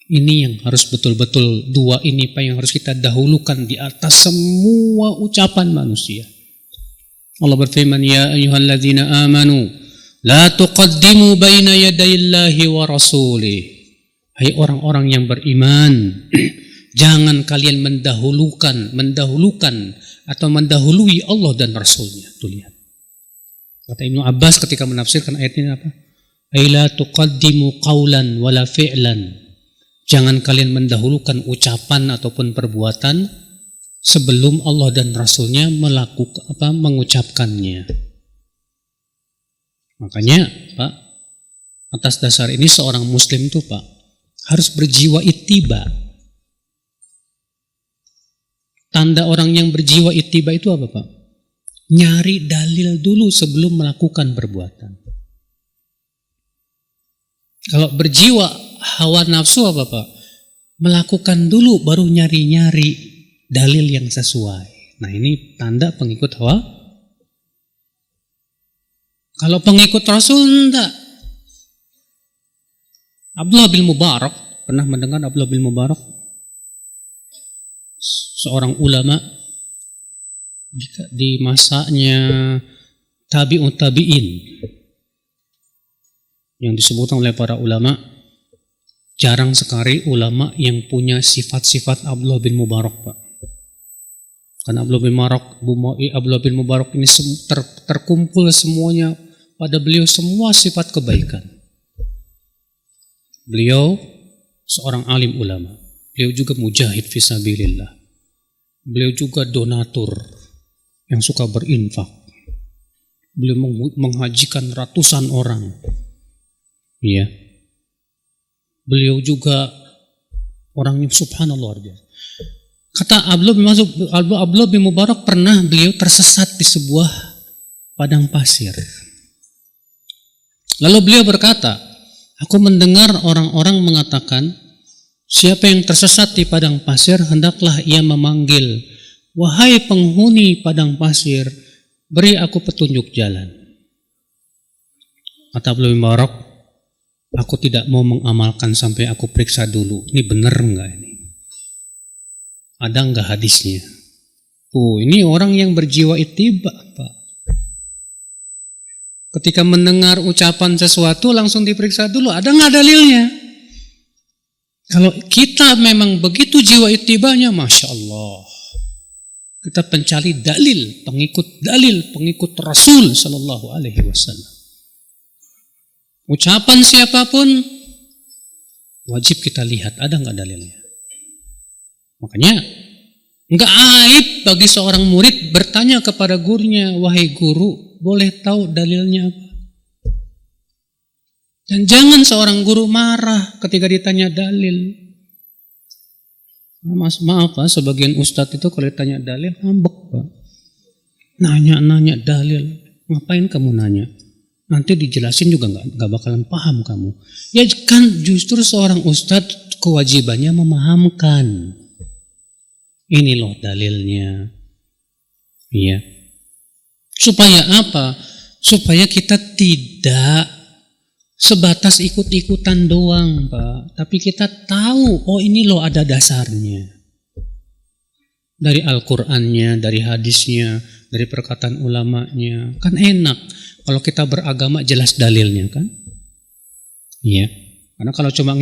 Ini yang harus betul-betul, dua ini Pak yang harus kita dahulukan di atas semua ucapan manusia. Allah berfirman, "Ya ayyuhalladzina amanu la tuqaddimu baina yadayillahi wa rasulih." Hai orang-orang yang beriman, jangan kalian mendahulukan atau mendahului Allah dan Rasulnya. Tuh lihat. Kata Ibnu Abbas ketika menafsirkan ayat ini apa? "Ai la tuqaddimu qawlan wala fi'lan." Jangan kalian mendahulukan ucapan ataupun perbuatan sebelum Allah dan Rasulnya mengucapkannya. Makanya Pak, atas dasar ini seorang muslim tuh Pak harus berjiwa ittiba. Tanda orang yang berjiwa ittiba itu apa Pak? Nyari dalil dulu sebelum melakukan perbuatan. Kalau berjiwa hawa nafsu apa Pak? Melakukan dulu baru nyari-nyari dalil yang sesuai. Nah ini tanda pengikut hawa. Kalau pengikut Rasul enggak. Abdullah bin Mubarak, pernah mendengar Abdullah bin Mubarak? Seorang ulama di masanya tabi'ut tabi'in yang disebutkan oleh para ulama, jarang sekali ulama yang punya sifat-sifat Abdullah bin Mubarak Pak. Karena Abdullah bin Mubarak ini terkumpul semuanya pada beliau semua sifat kebaikan. Beliau seorang alim ulama. Beliau juga mujahid fisabilillah. Beliau juga donatur yang suka berinfak. Beliau menghajikan ratusan orang. Iya. Beliau juga orangnya subhanallah luar biasa. Kata Abdullah bin Mubarak pernah beliau tersesat di sebuah padang pasir. Lalu beliau berkata, aku mendengar orang-orang mengatakan, siapa yang tersesat di padang pasir hendaklah ia memanggil, wahai penghuni padang pasir, beri aku petunjuk jalan. Kata Abdullah bin Mubarak, aku tidak mau mengamalkan sampai aku periksa dulu. Ini benar enggak ini? Ada enggak hadisnya? Ini orang yang berjiwa ittiba, Pak. Ketika mendengar ucapan sesuatu langsung diperiksa dulu, ada enggak dalilnya? Kalau kita memang begitu jiwa ittibanya, Masya Allah. Kita pencari dalil, pengikut Rasul Sallallahu Alaihi Wasallam. Ucapan siapapun wajib kita lihat ada nggak dalilnya. Makanya nggak aib bagi seorang murid bertanya kepada gurunya, wahai guru, boleh tahu dalilnya apa? Dan jangan seorang guru marah ketika ditanya dalil. Maaf Pak, sebagian ustadz itu kalau ditanya dalil ngambek Pak. Nanya dalil, ngapain kamu nanya? Nanti dijelasin juga nggak bakalan paham kamu. Ya kan justru seorang ustadz kewajibannya memahamkan. Ini loh dalilnya. Iya. Supaya apa? Supaya kita tidak sebatas ikut-ikutan doang, Pak. Tapi kita tahu, oh ini loh ada dasarnya. Dari Al-Qur'annya, dari hadisnya, dari perkataan ulamanya. Kan enak kalau kita beragama jelas dalilnya kan? Iya. Karena kalau cuma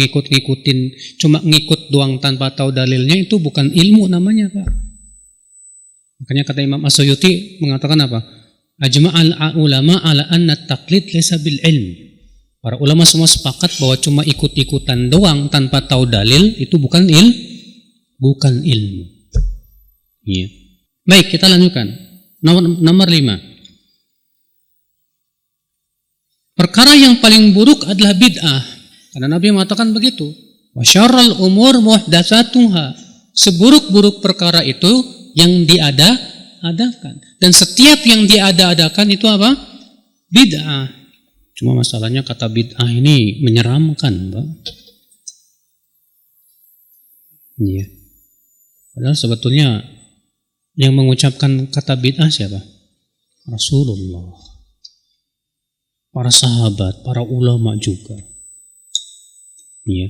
cuma ngikut doang tanpa tahu dalilnya itu bukan ilmu namanya, Pak. Makanya kata Imam As-Suyuti mengatakan apa? Ajma'al ulama ala anna taqlid laysa bil ilm. Para ulama semua sepakat bahwa cuma ikut-ikutan doang tanpa tahu dalil itu bukan ilmu. Iya. Baik, kita lanjutkan. Nomor 5. Perkara yang paling buruk adalah bid'ah. Karena Nabi mengatakan begitu. Wa syarrul umur muhdatsatuha. Seburuk-buruk perkara itu yang diada-adakan. Dan setiap yang diada-adakan itu apa? Bid'ah. Cuma masalahnya kata bid'ah ini menyeramkan, Pak. Iya. Padahal sebetulnya yang mengucapkan kata bid'ah siapa? Rasulullah. Para sahabat, para ulama juga. Iya.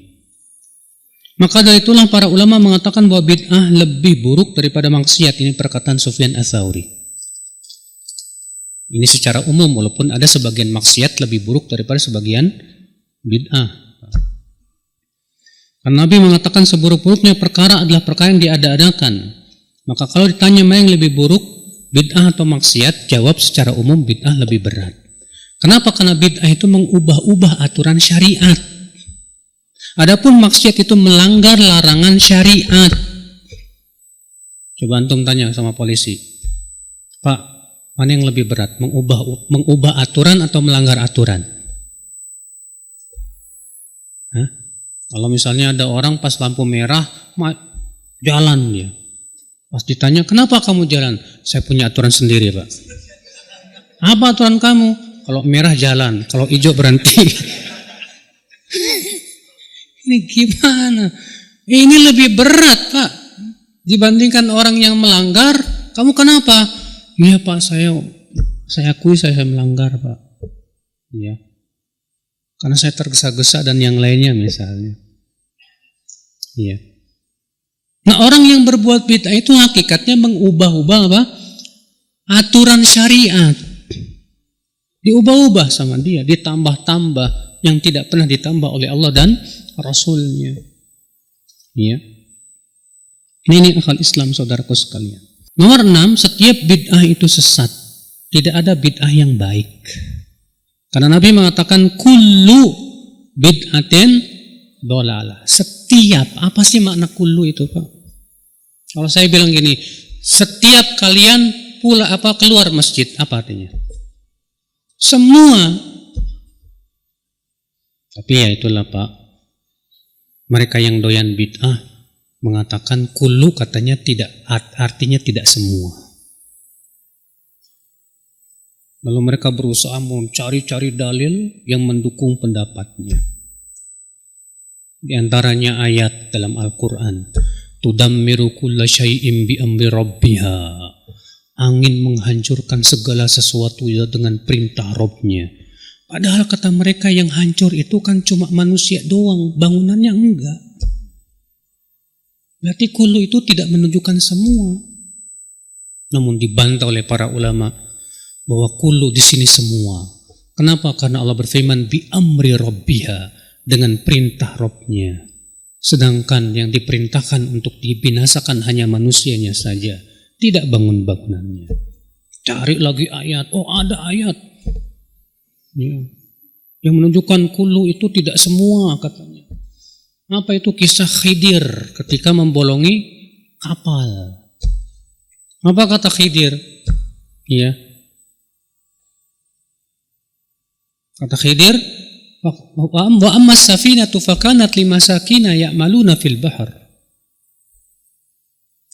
Maka dari itulah para ulama mengatakan bahwa bid'ah lebih buruk daripada maksiat. Ini perkataan Sufyan Ats-Tsauri. Ini secara umum, walaupun ada sebagian maksiat lebih buruk daripada sebagian bid'ah. Karena Nabi mengatakan seburuk-buruknya perkara adalah perkara yang diada-adakan. Maka kalau ditanya mana yang lebih buruk, bid'ah atau maksiat, jawab secara umum bid'ah lebih berat. Kenapa? Karena bid'ah itu mengubah-ubah aturan syariat. Adapun maksiat itu melanggar larangan syariat. Coba antum tanya sama polisi, Pak, mana yang lebih berat, mengubah aturan atau melanggar aturan? Hah? Kalau misalnya ada orang pas lampu merah jalan dia, pas ditanya kenapa kamu jalan, saya punya aturan sendiri, Pak. Apa aturan kamu? Kalau merah jalan, kalau hijau berhenti. Ini gimana? Ini lebih berat, Pak, dibandingkan orang yang melanggar. Kamu kenapa? Iya, Pak, saya akui saya melanggar, Pak. Iya. Karena saya tergesa-gesa dan yang lainnya misalnya. Iya. Nah, orang yang berbuat bid'ah itu hakikatnya mengubah-ubah apa? Aturan syariat. Diubah-ubah sama dia, ditambah-tambah yang tidak pernah ditambah oleh Allah dan Rasulnya. Iya. Ini akal Islam, saudaraku sekalian. Nomor 6, setiap bid'ah itu sesat. Tidak ada bid'ah yang baik. Karena Nabi mengatakan kullu bid'atin dolalah. Setiap, apa sih makna kullu itu, Pak? Kalau saya bilang gini, setiap kalian keluar masjid, apa artinya? Semua. Tapi ya itulah, Pak. Mereka yang doyan bid'ah mengatakan kullu katanya tidak, artinya tidak semua. Lalu mereka berusaha mencari-cari dalil yang mendukung pendapatnya. Di antaranya ayat dalam Al-Quran, tudammiru kulla syai'in bi amri rabbiha. Angin menghancurkan segala sesuatu dengan perintah Rabb-nya. Padahal kata mereka yang hancur itu kan cuma manusia doang, bangunannya enggak. Berarti kullu itu tidak menunjukkan semua. Namun dibantah oleh para ulama bahwa kullu di sini semua. Kenapa? Karena Allah berfirman bi amri rabbiha, dengan perintah Rabb-nya. Sedangkan yang diperintahkan untuk dibinasakan hanya manusianya saja, tidak bangun-bangunannya. Cari lagi ayat, oh ada ayat. Ya. Yang menunjukkan kullu itu tidak semua katanya. Apa itu? Kisah Khidir ketika membolongi kapal. Apa kata Khidir? Ya. Kata Khidir, wa amma safinatu fakanat limasakina ya'maluna fil bahr.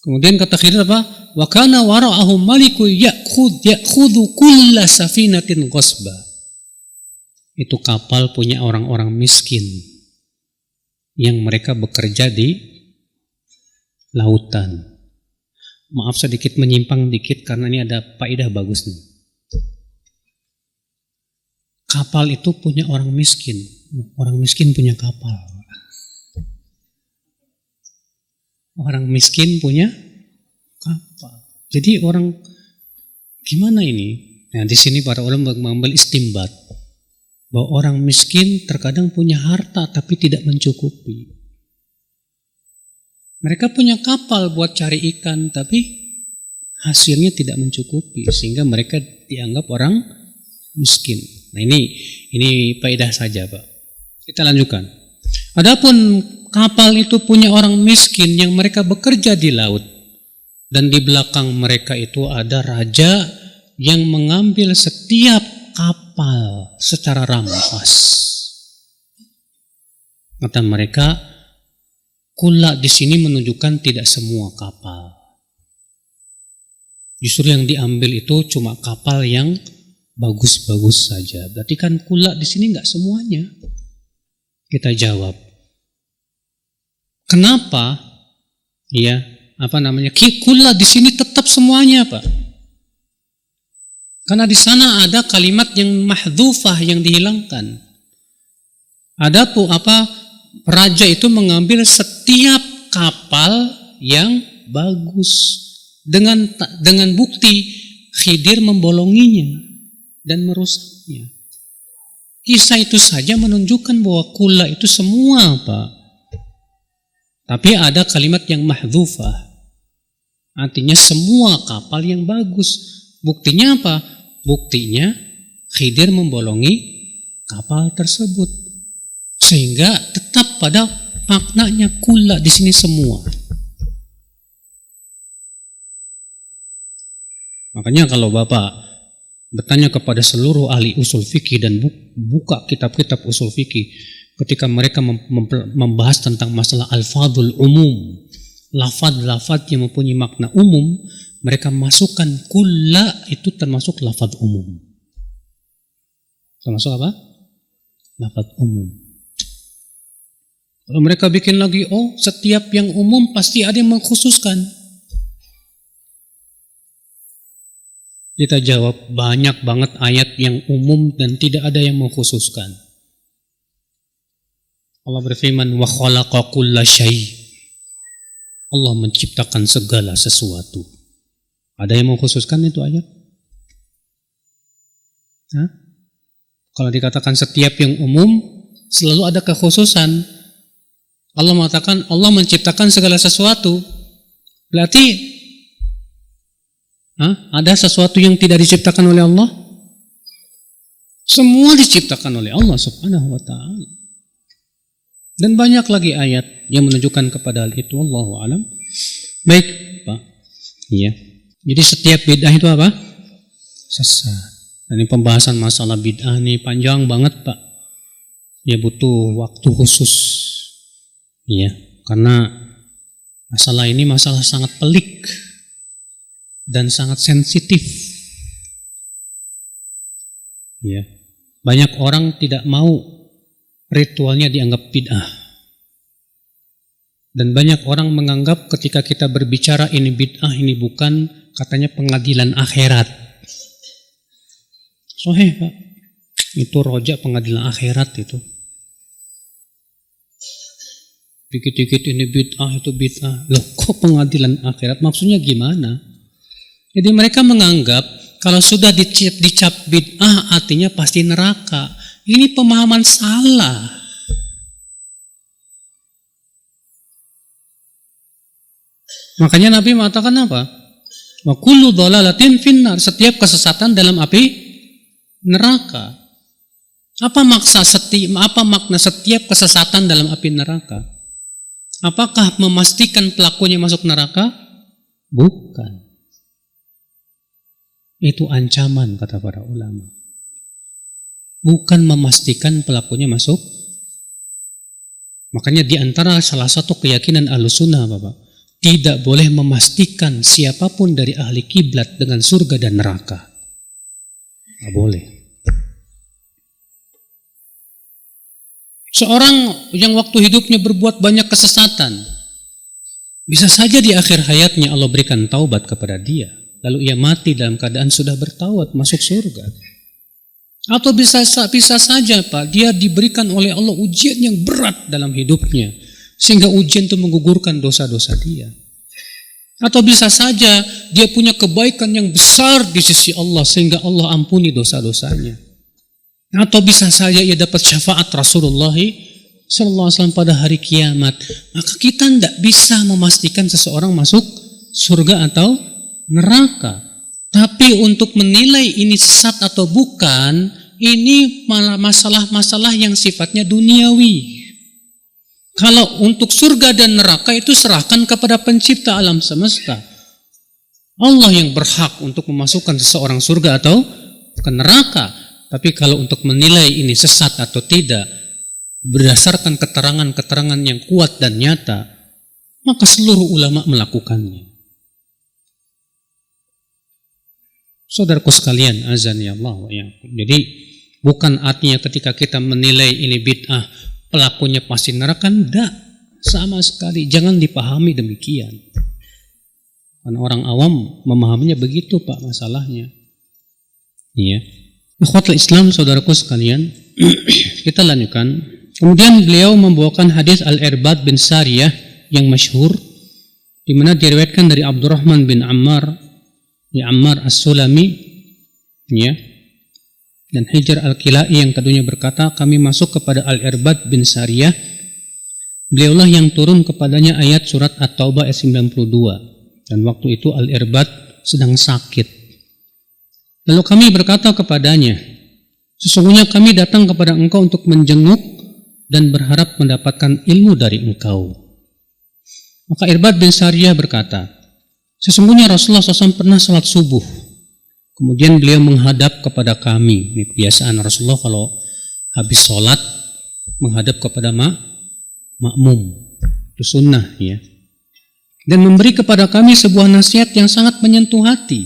Kemudian kata Khidir apa? Wa kana wara'ahum malikun ya'khudhu kulla safinatin ghasba. Itu kapal punya orang-orang miskin yang mereka bekerja di lautan. Maaf sedikit menyimpang dikit karena ini ada faedah bagus nih. Kapal itu punya orang miskin. Orang miskin punya kapal. Orang miskin punya kapal. Jadi orang gimana ini? Nah, di sini para ulama mengambil istimbat bahwa orang miskin terkadang punya harta tapi tidak mencukupi. Mereka punya kapal buat cari ikan tapi hasilnya tidak mencukupi sehingga mereka dianggap orang miskin. Nah, ini faedah saja, Pak. Kita lanjutkan. Adapun kapal itu punya orang miskin yang mereka bekerja di laut dan di belakang mereka itu ada raja yang mengambil setiap kapal secara rampas. Kata mereka, kulla di sini menunjukkan tidak semua kapal. Justru yang diambil itu cuma kapal yang bagus-bagus saja. Berarti kan kulla di sini nggak semuanya. Kita jawab, kenapa? Ya, kulla di sini tetap semuanya, Pak. Karena di sana ada kalimat yang mahdhufah yang dihilangkan. Ada raja itu mengambil setiap kapal yang bagus dengan bukti Khidir membolonginya dan merusaknya. Kisah itu saja menunjukkan bahwa kulla itu semua, Pak. Tapi ada kalimat yang mahdhufah. Artinya semua kapal yang bagus. Buktinya apa? Buktinya Khidir membolongi kapal tersebut. Sehingga tetap pada maknanya kulla di sini semua. Makanya kalau Bapak bertanya kepada seluruh ahli usul fikih dan buka kitab-kitab usul fikih, ketika mereka membahas tentang masalah al-fadhul umum, lafaz-lafaz yang mempunyai makna umum, mereka masukkan kulla itu termasuk lafaz umum. Termasuk apa? Lafaz umum. Kalau mereka bikin lagi, setiap yang umum pasti ada yang mengkhususkan. Kita jawab, banyak banget ayat yang umum dan tidak ada yang mengkhususkan. Allah berfirman, wa khalaqa kulla syai'. Allah menciptakan segala sesuatu. Ada yang mengkhususkan itu ayat? Hah? Kalau dikatakan setiap yang umum, selalu ada kekhususan. Allah mengatakan Allah menciptakan segala sesuatu. Berarti ada sesuatu yang tidak diciptakan oleh Allah? Semua diciptakan oleh Allah Subhanahu wa ta'ala. Dan banyak lagi ayat yang menunjukkan kepada hal itu. Wallahu a'lam. Baik, Pak. Iya. Jadi setiap bid'ah itu apa? Sesat. Dan ini pembahasan masalah bid'ah ini panjang banget, Pak. Ya butuh waktu khusus. Iya, karena masalah ini masalah sangat pelik dan sangat sensitif. Ya. Banyak orang tidak mau ritualnya dianggap bid'ah. Dan banyak orang menganggap ketika kita berbicara ini bid'ah, ini bukan, katanya pengadilan akhirat. Sahih, Pak. Itu rojak pengadilan akhirat itu. Dikit-dikit ini bid'ah, itu bid'ah. Loh, kok pengadilan akhirat? Maksudnya gimana? Jadi mereka menganggap kalau sudah dicap bid'ah artinya pasti neraka. Ini pemahaman salah. Makanya Nabi mengatakan apa? Wa kullu dhalalatin finnar. Setiap kesesatan dalam api neraka. Apa makna setiap kesesatan dalam api neraka? Apakah memastikan pelakunya masuk neraka? Bukan. Itu ancaman kata para ulama. Bukan memastikan pelakunya masuk. Makanya di antara salah satu keyakinan Ahlussunnah, Bapak, tidak boleh memastikan siapapun dari ahli kiblat dengan surga dan neraka. Tidak boleh. Seorang yang waktu hidupnya berbuat banyak kesesatan, bisa saja di akhir hayatnya Allah berikan taubat kepada dia, lalu ia mati dalam keadaan sudah bertaubat masuk surga. Atau bisa saja Pak, dia diberikan oleh Allah ujian yang berat dalam hidupnya, sehingga ujian itu menggugurkan dosa-dosa dia. Atau bisa saja dia punya kebaikan yang besar di sisi Allah, sehingga Allah ampuni dosa-dosanya. Atau bisa saja ia dapat syafaat Rasulullah SAW pada hari kiamat. Maka kita tidak bisa memastikan seseorang masuk surga atau neraka. Tapi untuk menilai ini sesat atau bukan, ini malah masalah-masalah yang sifatnya duniawi. Kalau untuk surga dan neraka itu serahkan kepada pencipta alam semesta. Allah yang berhak untuk memasukkan seseorang surga atau ke neraka. Tapi kalau untuk menilai ini sesat atau tidak, berdasarkan keterangan-keterangan yang kuat dan nyata, maka seluruh ulama melakukannya. Saudaraku sekalian, azan ya Allah wa iyyakum. Jadi bukan artinya ketika kita menilai ini bid'ah, pelakunya pasti neraka, enggak. Sama sekali, jangan dipahami demikian. Karena orang awam memahaminya begitu Pak masalahnya. Iya. Ikhwatul Islam, saudaraku sekalian, kita lanjutkan. Kemudian beliau membawakan hadis Al-Irbad bin Sariyah yang masyhur, di mana diriwayatkan dari Abdurrahman bin Ammar, Ammar As-Sulami, ya, dan Hijr Al-Kilai yang keduanya berkata, kami masuk kepada Al-Irbad bin Sariyah. Beliaulah yang turun kepadanya ayat surat At-Taubah ayat 92. Dan waktu itu Al-Irbad sedang sakit. Lalu kami berkata kepadanya, sesungguhnya kami datang kepada engkau untuk menjenguk dan berharap mendapatkan ilmu dari engkau. Maka Irbad bin Sariyah berkata, sesungguhnya Rasulullah SAW pernah salat subuh. Kemudian beliau menghadap kepada kami. Ini kebiasaan Rasulullah kalau habis sholat menghadap kepada makmum. Itu sunnah ya. Dan memberi kepada kami sebuah nasihat yang sangat menyentuh hati,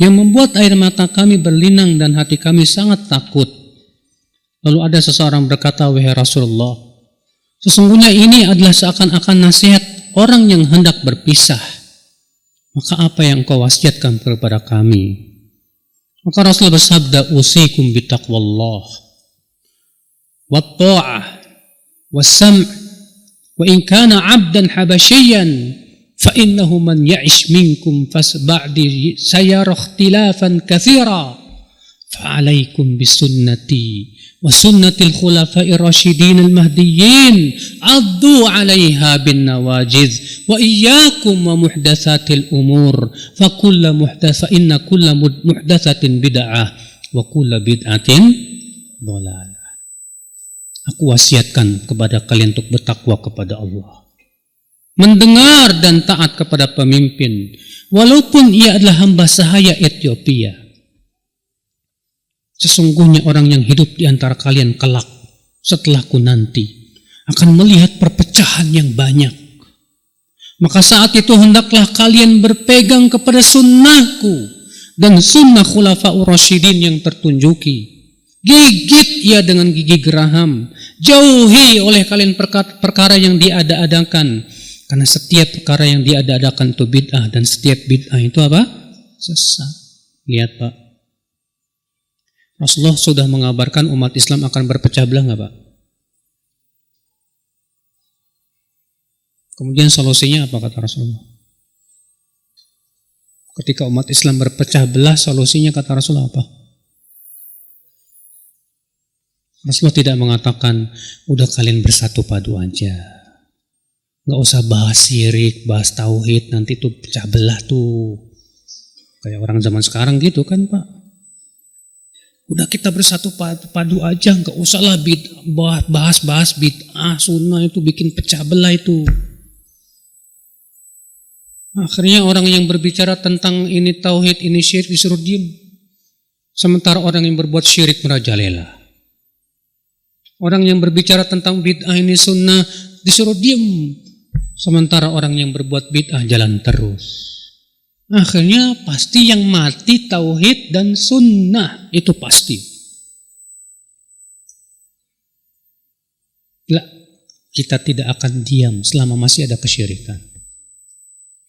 yang membuat air mata kami berlinang dan hati kami sangat takut. Lalu ada seseorang berkata, wahai Rasulullah, sesungguhnya ini adalah seakan-akan nasihat orang yang hendak berpisah. Maka apa yang engkau wasiatkan kepada kami? Maka Rasulullah bersabda, usikum bitaqwallah wa ta'ah wa sam' wa in kana 'abdan habasyiyan fa innahu man ya'ish minkum fasba'di sayara ikhtilafan katsira fa 'alaikum bisunnati wa sunnatil khulafa'ir rasyidin al-mahdiyyin 'addu 'alaiha bin nawajiz wa iyyakum wa muhdatsatil umur fa inna kulla muhdatsatin bid'ah wa kulla bid'atin dhalalah. Aku wasiatkan kepada kalian untuk bertakwa kepada Allah, mendengar dan taat kepada pemimpin walaupun ia adalah hamba sahaya Ethiopia. Sesungguhnya orang yang hidup di antara kalian kelak setelahku nanti akan melihat perpecahan yang banyak. Maka saat itu hendaklah kalian berpegang kepada sunnahku dan sunnah khulafa'ur rasyidin yang tertunjuki. Gigit ia dengan gigi geraham. Jauhi oleh kalian perkara yang diada-adakan. Karena setiap perkara yang diada-adakan itu bid'ah, dan setiap bid'ah itu apa? Sesat. Lihat Pak, Rasulullah sudah mengabarkan umat Islam akan berpecah belah nggak Pak? Kemudian solusinya apa kata Rasulullah? Ketika umat Islam berpecah belah, solusinya kata Rasulullah apa? Rasulullah tidak mengatakan, udah kalian bersatu padu aja. Nggak usah bahas syirik, bahas tauhid, nanti tuh pecah belah tuh. Kayak orang zaman sekarang gitu kan Pak. Udah kita bersatu padu aja, nggak usah lah bahas bid'ah, sunnah itu bikin pecah belah itu. Akhirnya orang yang berbicara tentang ini tauhid, ini syirik disuruh diem. Sementara orang yang berbuat syirik merajalela. Orang yang berbicara tentang bid'ah ini sunnah disuruh diem. Sementara orang yang berbuat bid'ah jalan terus. Akhirnya pasti yang mati tauhid dan sunnah, itu pasti. Kita tidak akan diam selama masih ada kesyirikan.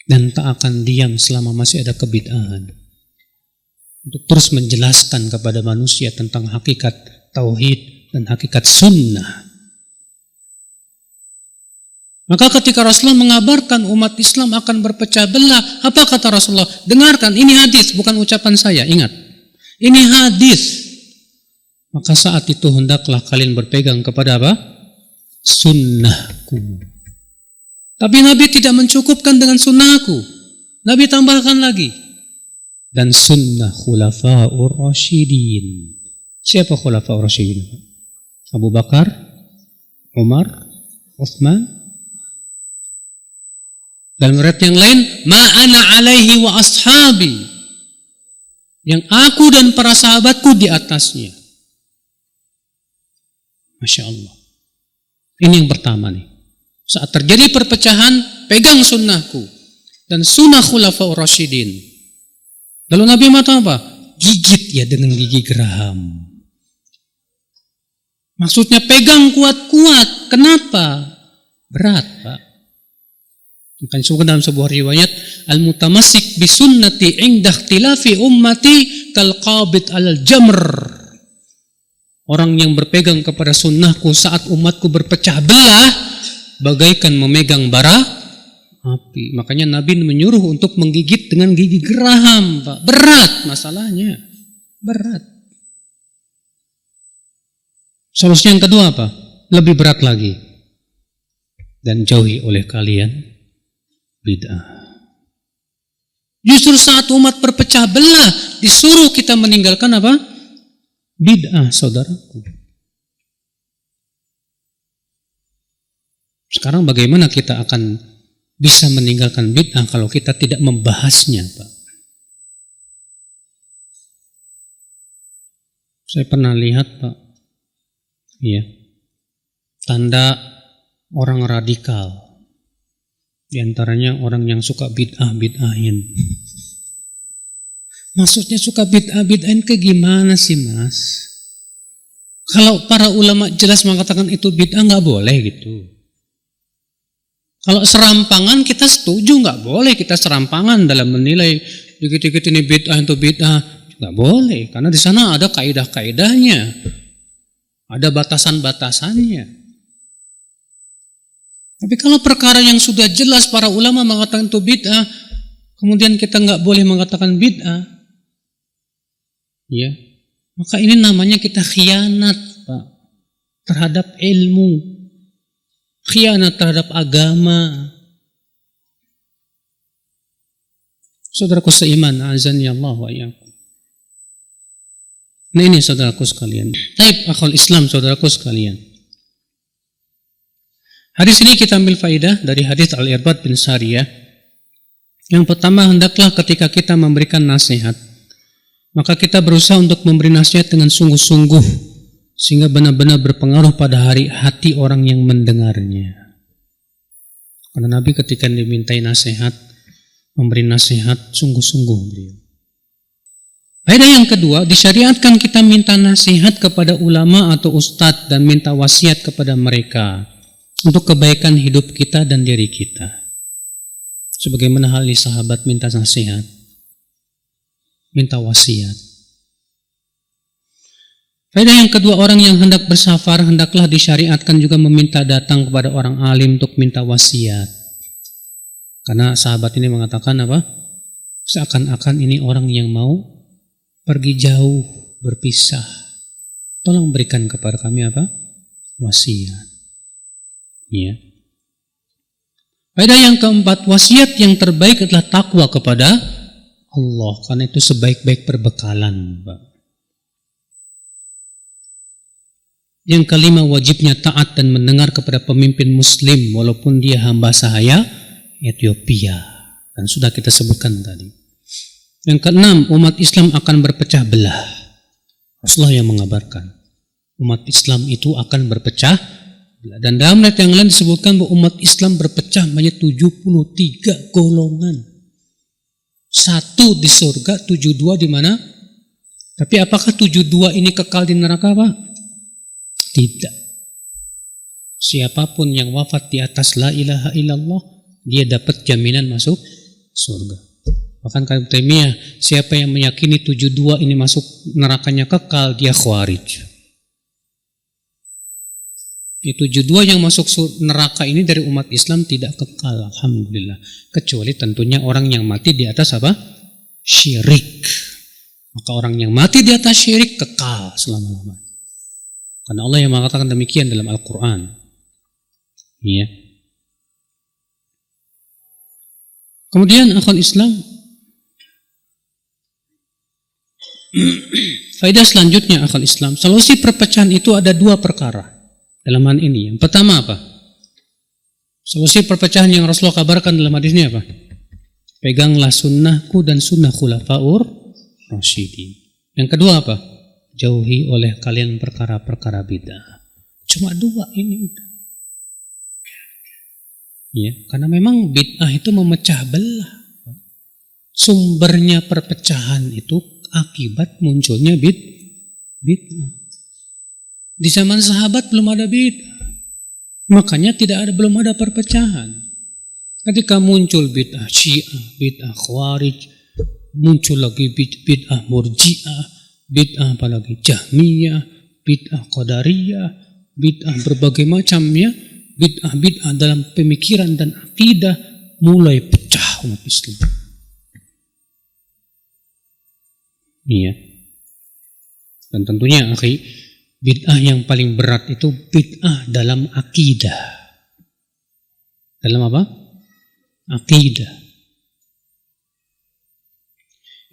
Dan tak akan diam selama masih ada kebid'ahan. Untuk terus menjelaskan kepada manusia tentang hakikat tauhid dan hakikat sunnah. Maka ketika Rasulullah mengabarkan umat Islam akan berpecah belah, apa kata Rasulullah? Dengarkan, ini hadis, bukan ucapan saya, ingat. Ini hadis. Maka saat itu hendaklah kalian berpegang kepada apa? Sunnahku. Tapi Nabi tidak mencukupkan dengan sunnahku. Nabi tambahkan lagi. Dan sunnah khulafa'ur rasyidin. Siapa khulafa'ur rasyidin? Abu Bakar, Umar, Uthman. Dalam riwayat yang lain, ma'ana alaihi wa ashabi, yang aku dan para sahabatku di atasnya. Masya Allah. Ini yang pertama nih. Saat terjadi perpecahan, pegang sunnahku dan sunnah khulafa'ur rasyidin. Lalu Nabi mata apa? Gigit ya dengan gigi geraham. Maksudnya pegang kuat-kuat. Kenapa? Berat Pak. Maka disebutkan dalam sebuah riwayat, al-mutamassik bisunnati inda ikhtilafi ummati kal-qabid al-jamr. Orang yang berpegang kepada sunnahku saat umatku berpecah belah, bagaikan memegang bara api. Makanya Nabi menyuruh untuk menggigit dengan gigi geraham Pak. Berat masalahnya. Berat. Solusi yang kedua apa? Lebih berat lagi. Dan jauhi oleh kalian bid'ah. Justru saat umat berpecah belah, disuruh kita meninggalkan apa? Bid'ah, saudaraku. Sekarang bagaimana kita akan bisa meninggalkan bid'ah kalau kita tidak membahasnya, Pak? Saya pernah lihat, Pak, ya, tanda orang radikal. Di antaranya orang yang suka bid'ah-bid'ahin. Maksudnya suka bid'ah-bid'ahin ke gimana sih, Mas? Kalau para ulama jelas mengatakan itu bid'ah, nggak boleh gitu. Kalau serampangan kita setuju, nggak boleh kita serampangan dalam menilai dikit-dikit ini bid'ah itu bid'ah, nggak boleh, karena di sana ada kaidah-kaidahnya, ada batasan-batasannya. Tapi kalau perkara yang sudah jelas para ulama mengatakan itu bid'ah, kemudian kita nggak boleh mengatakan bid'ah, ya, maka ini namanya kita khianat, Pak, terhadap ilmu. Khianat terhadap agama. Saudaraku seiman, azani Allah wa iyyakum. Nah ini saudaraku sekalian. Taib akhul Islam, saudaraku sekalian. Hadis ini kita ambil faidah dari hadis Al-Irbad bin Sariyah. Yang pertama, hendaklah ketika kita memberikan nasihat, maka kita berusaha untuk memberi nasihat dengan sungguh-sungguh, sehingga benar-benar berpengaruh pada hati orang yang mendengarnya. Karena Nabi ketika dimintai nasihat, memberi nasihat sungguh-sungguh beliau. Faedah yang kedua, disyariatkan kita minta nasihat kepada ulama atau ustadz dan minta wasiat kepada mereka untuk kebaikan hidup kita dan diri kita. Sebagaimana halnya sahabat minta nasihat, minta wasiat. Faedah yang kedua, orang yang hendak bersafar hendaklah disyariatkan juga meminta datang kepada orang alim untuk minta wasiat. Karena sahabat ini mengatakan apa? Seakan-akan ini orang yang mau pergi jauh, berpisah. Tolong berikan kepada kami apa? Wasiat. Ya. Faedah yang keempat, wasiat yang terbaik adalah takwa kepada Allah. Karena itu sebaik-baik perbekalan, Pak. Yang kelima, wajibnya taat dan mendengar kepada pemimpin muslim walaupun dia hamba sahaya Ethiopia. Dan sudah kita sebutkan tadi. Yang keenam, umat Islam akan berpecah belah. Rasulullah yang mengabarkan. Umat Islam itu akan berpecah belah. Dan dalam ayat yang lain disebutkan bahwa umat Islam berpecah menjadi 73 golongan. 1 di surga, 72 di mana? Tapi apakah 72 ini kekal di neraka, Pak? Tidak. Siapapun yang wafat di atas la ilaha illallah, dia dapat jaminan masuk surga. Bahkan kata Taimiyah, siapa yang meyakini 72 ini masuk nerakanya kekal, dia khawarij. Itu 72 yang masuk neraka ini dari umat Islam tidak kekal, alhamdulillah. Kecuali tentunya orang yang mati di atas apa? Syirik. Maka orang yang mati di atas syirik kekal selama-lamanya. Karena Allah yang mengatakan demikian dalam Al-Quran. Ya. Kemudian akhwat Islam, faedah selanjutnya akhwat Islam, solusi perpecahan itu ada 2 perkara dalam hal ini. Yang pertama apa? Solusi perpecahan yang Rasulullah kabarkan dalam hadis ini apa? Peganglah sunnahku dan sunnah khulafaur rasyidin. Yang kedua apa? Jauhi oleh kalian perkara-perkara bid'ah. Cuma 2 ini udah. Ya, karena memang bid'ah itu memecah belah. Sumbernya perpecahan itu akibat munculnya bid'ah. Di zaman sahabat belum ada bid'ah. Makanya belum ada perpecahan. Ketika muncul bid'ah Syiah, bid'ah Khawarij, muncul lagi bid'ah Murji'ah, bid'ah apalagi Jahmiyah, bid'ah Qadariyah, bid'ah berbagai macam ya, bid'ah dalam pemikiran dan akidah mulai pecah umat Islam. Iya. Dan tentunya akhi, bid'ah yang paling berat itu bid'ah dalam akidah. Dalam apa? Akidah.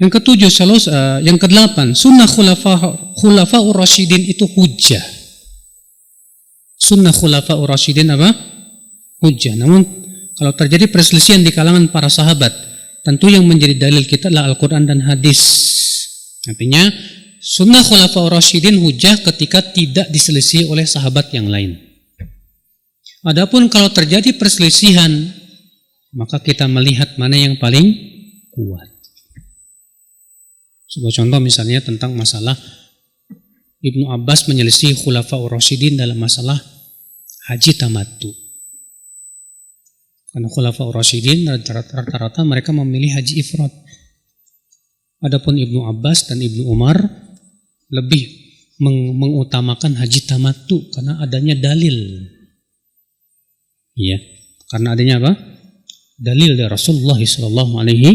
Yang ketujuh, yang kedelapan, sunnah khulafa'ur rasyidin itu hujjah. Sunnah khulafa'ur rasyidin apa? hujjah. Namun kalau terjadi perselisihan di kalangan para sahabat, tentu yang menjadi dalil kita adalah Al-Quran dan hadis. Artinya sunnah khulafaur rasyidin hujjah ketika tidak diselisih oleh sahabat yang lain. Adapun kalau terjadi perselisihan, maka kita melihat mana yang paling kuat. Sebuah contoh misalnya tentang masalah Ibnu Abbas menyelisih khulafaur rasyidin dalam masalah haji tamattu. Karena khulafaur rasyidin rata-rata mereka memilih haji ifrad. Adapun Ibnu Abbas dan Ibnu Umar lebih mengutamakan haji tamattu karena adanya dalil. Iya, karena adanya apa? Dalil dari Rasulullah sallallahu alaihi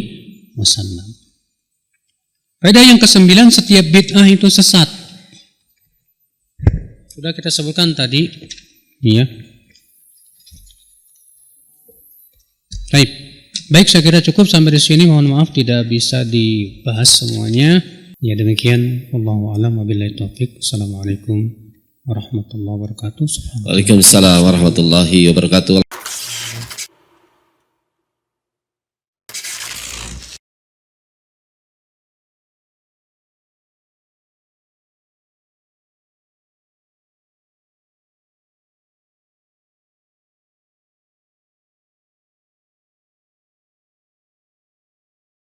wasallam. Faedah yang ke-9, setiap bid'ah itu sesat. Sudah kita sebutkan tadi, iya. Baik, saya kira cukup sampai di sini. Mohon maaf tidak bisa dibahas semuanya. Ya demikian. Wallahu a'lam wabillahi taufiq. Assalamualaikum warahmatullahi wabarakatuh. Waalaikumsalam warahmatullahi wabarakatuh.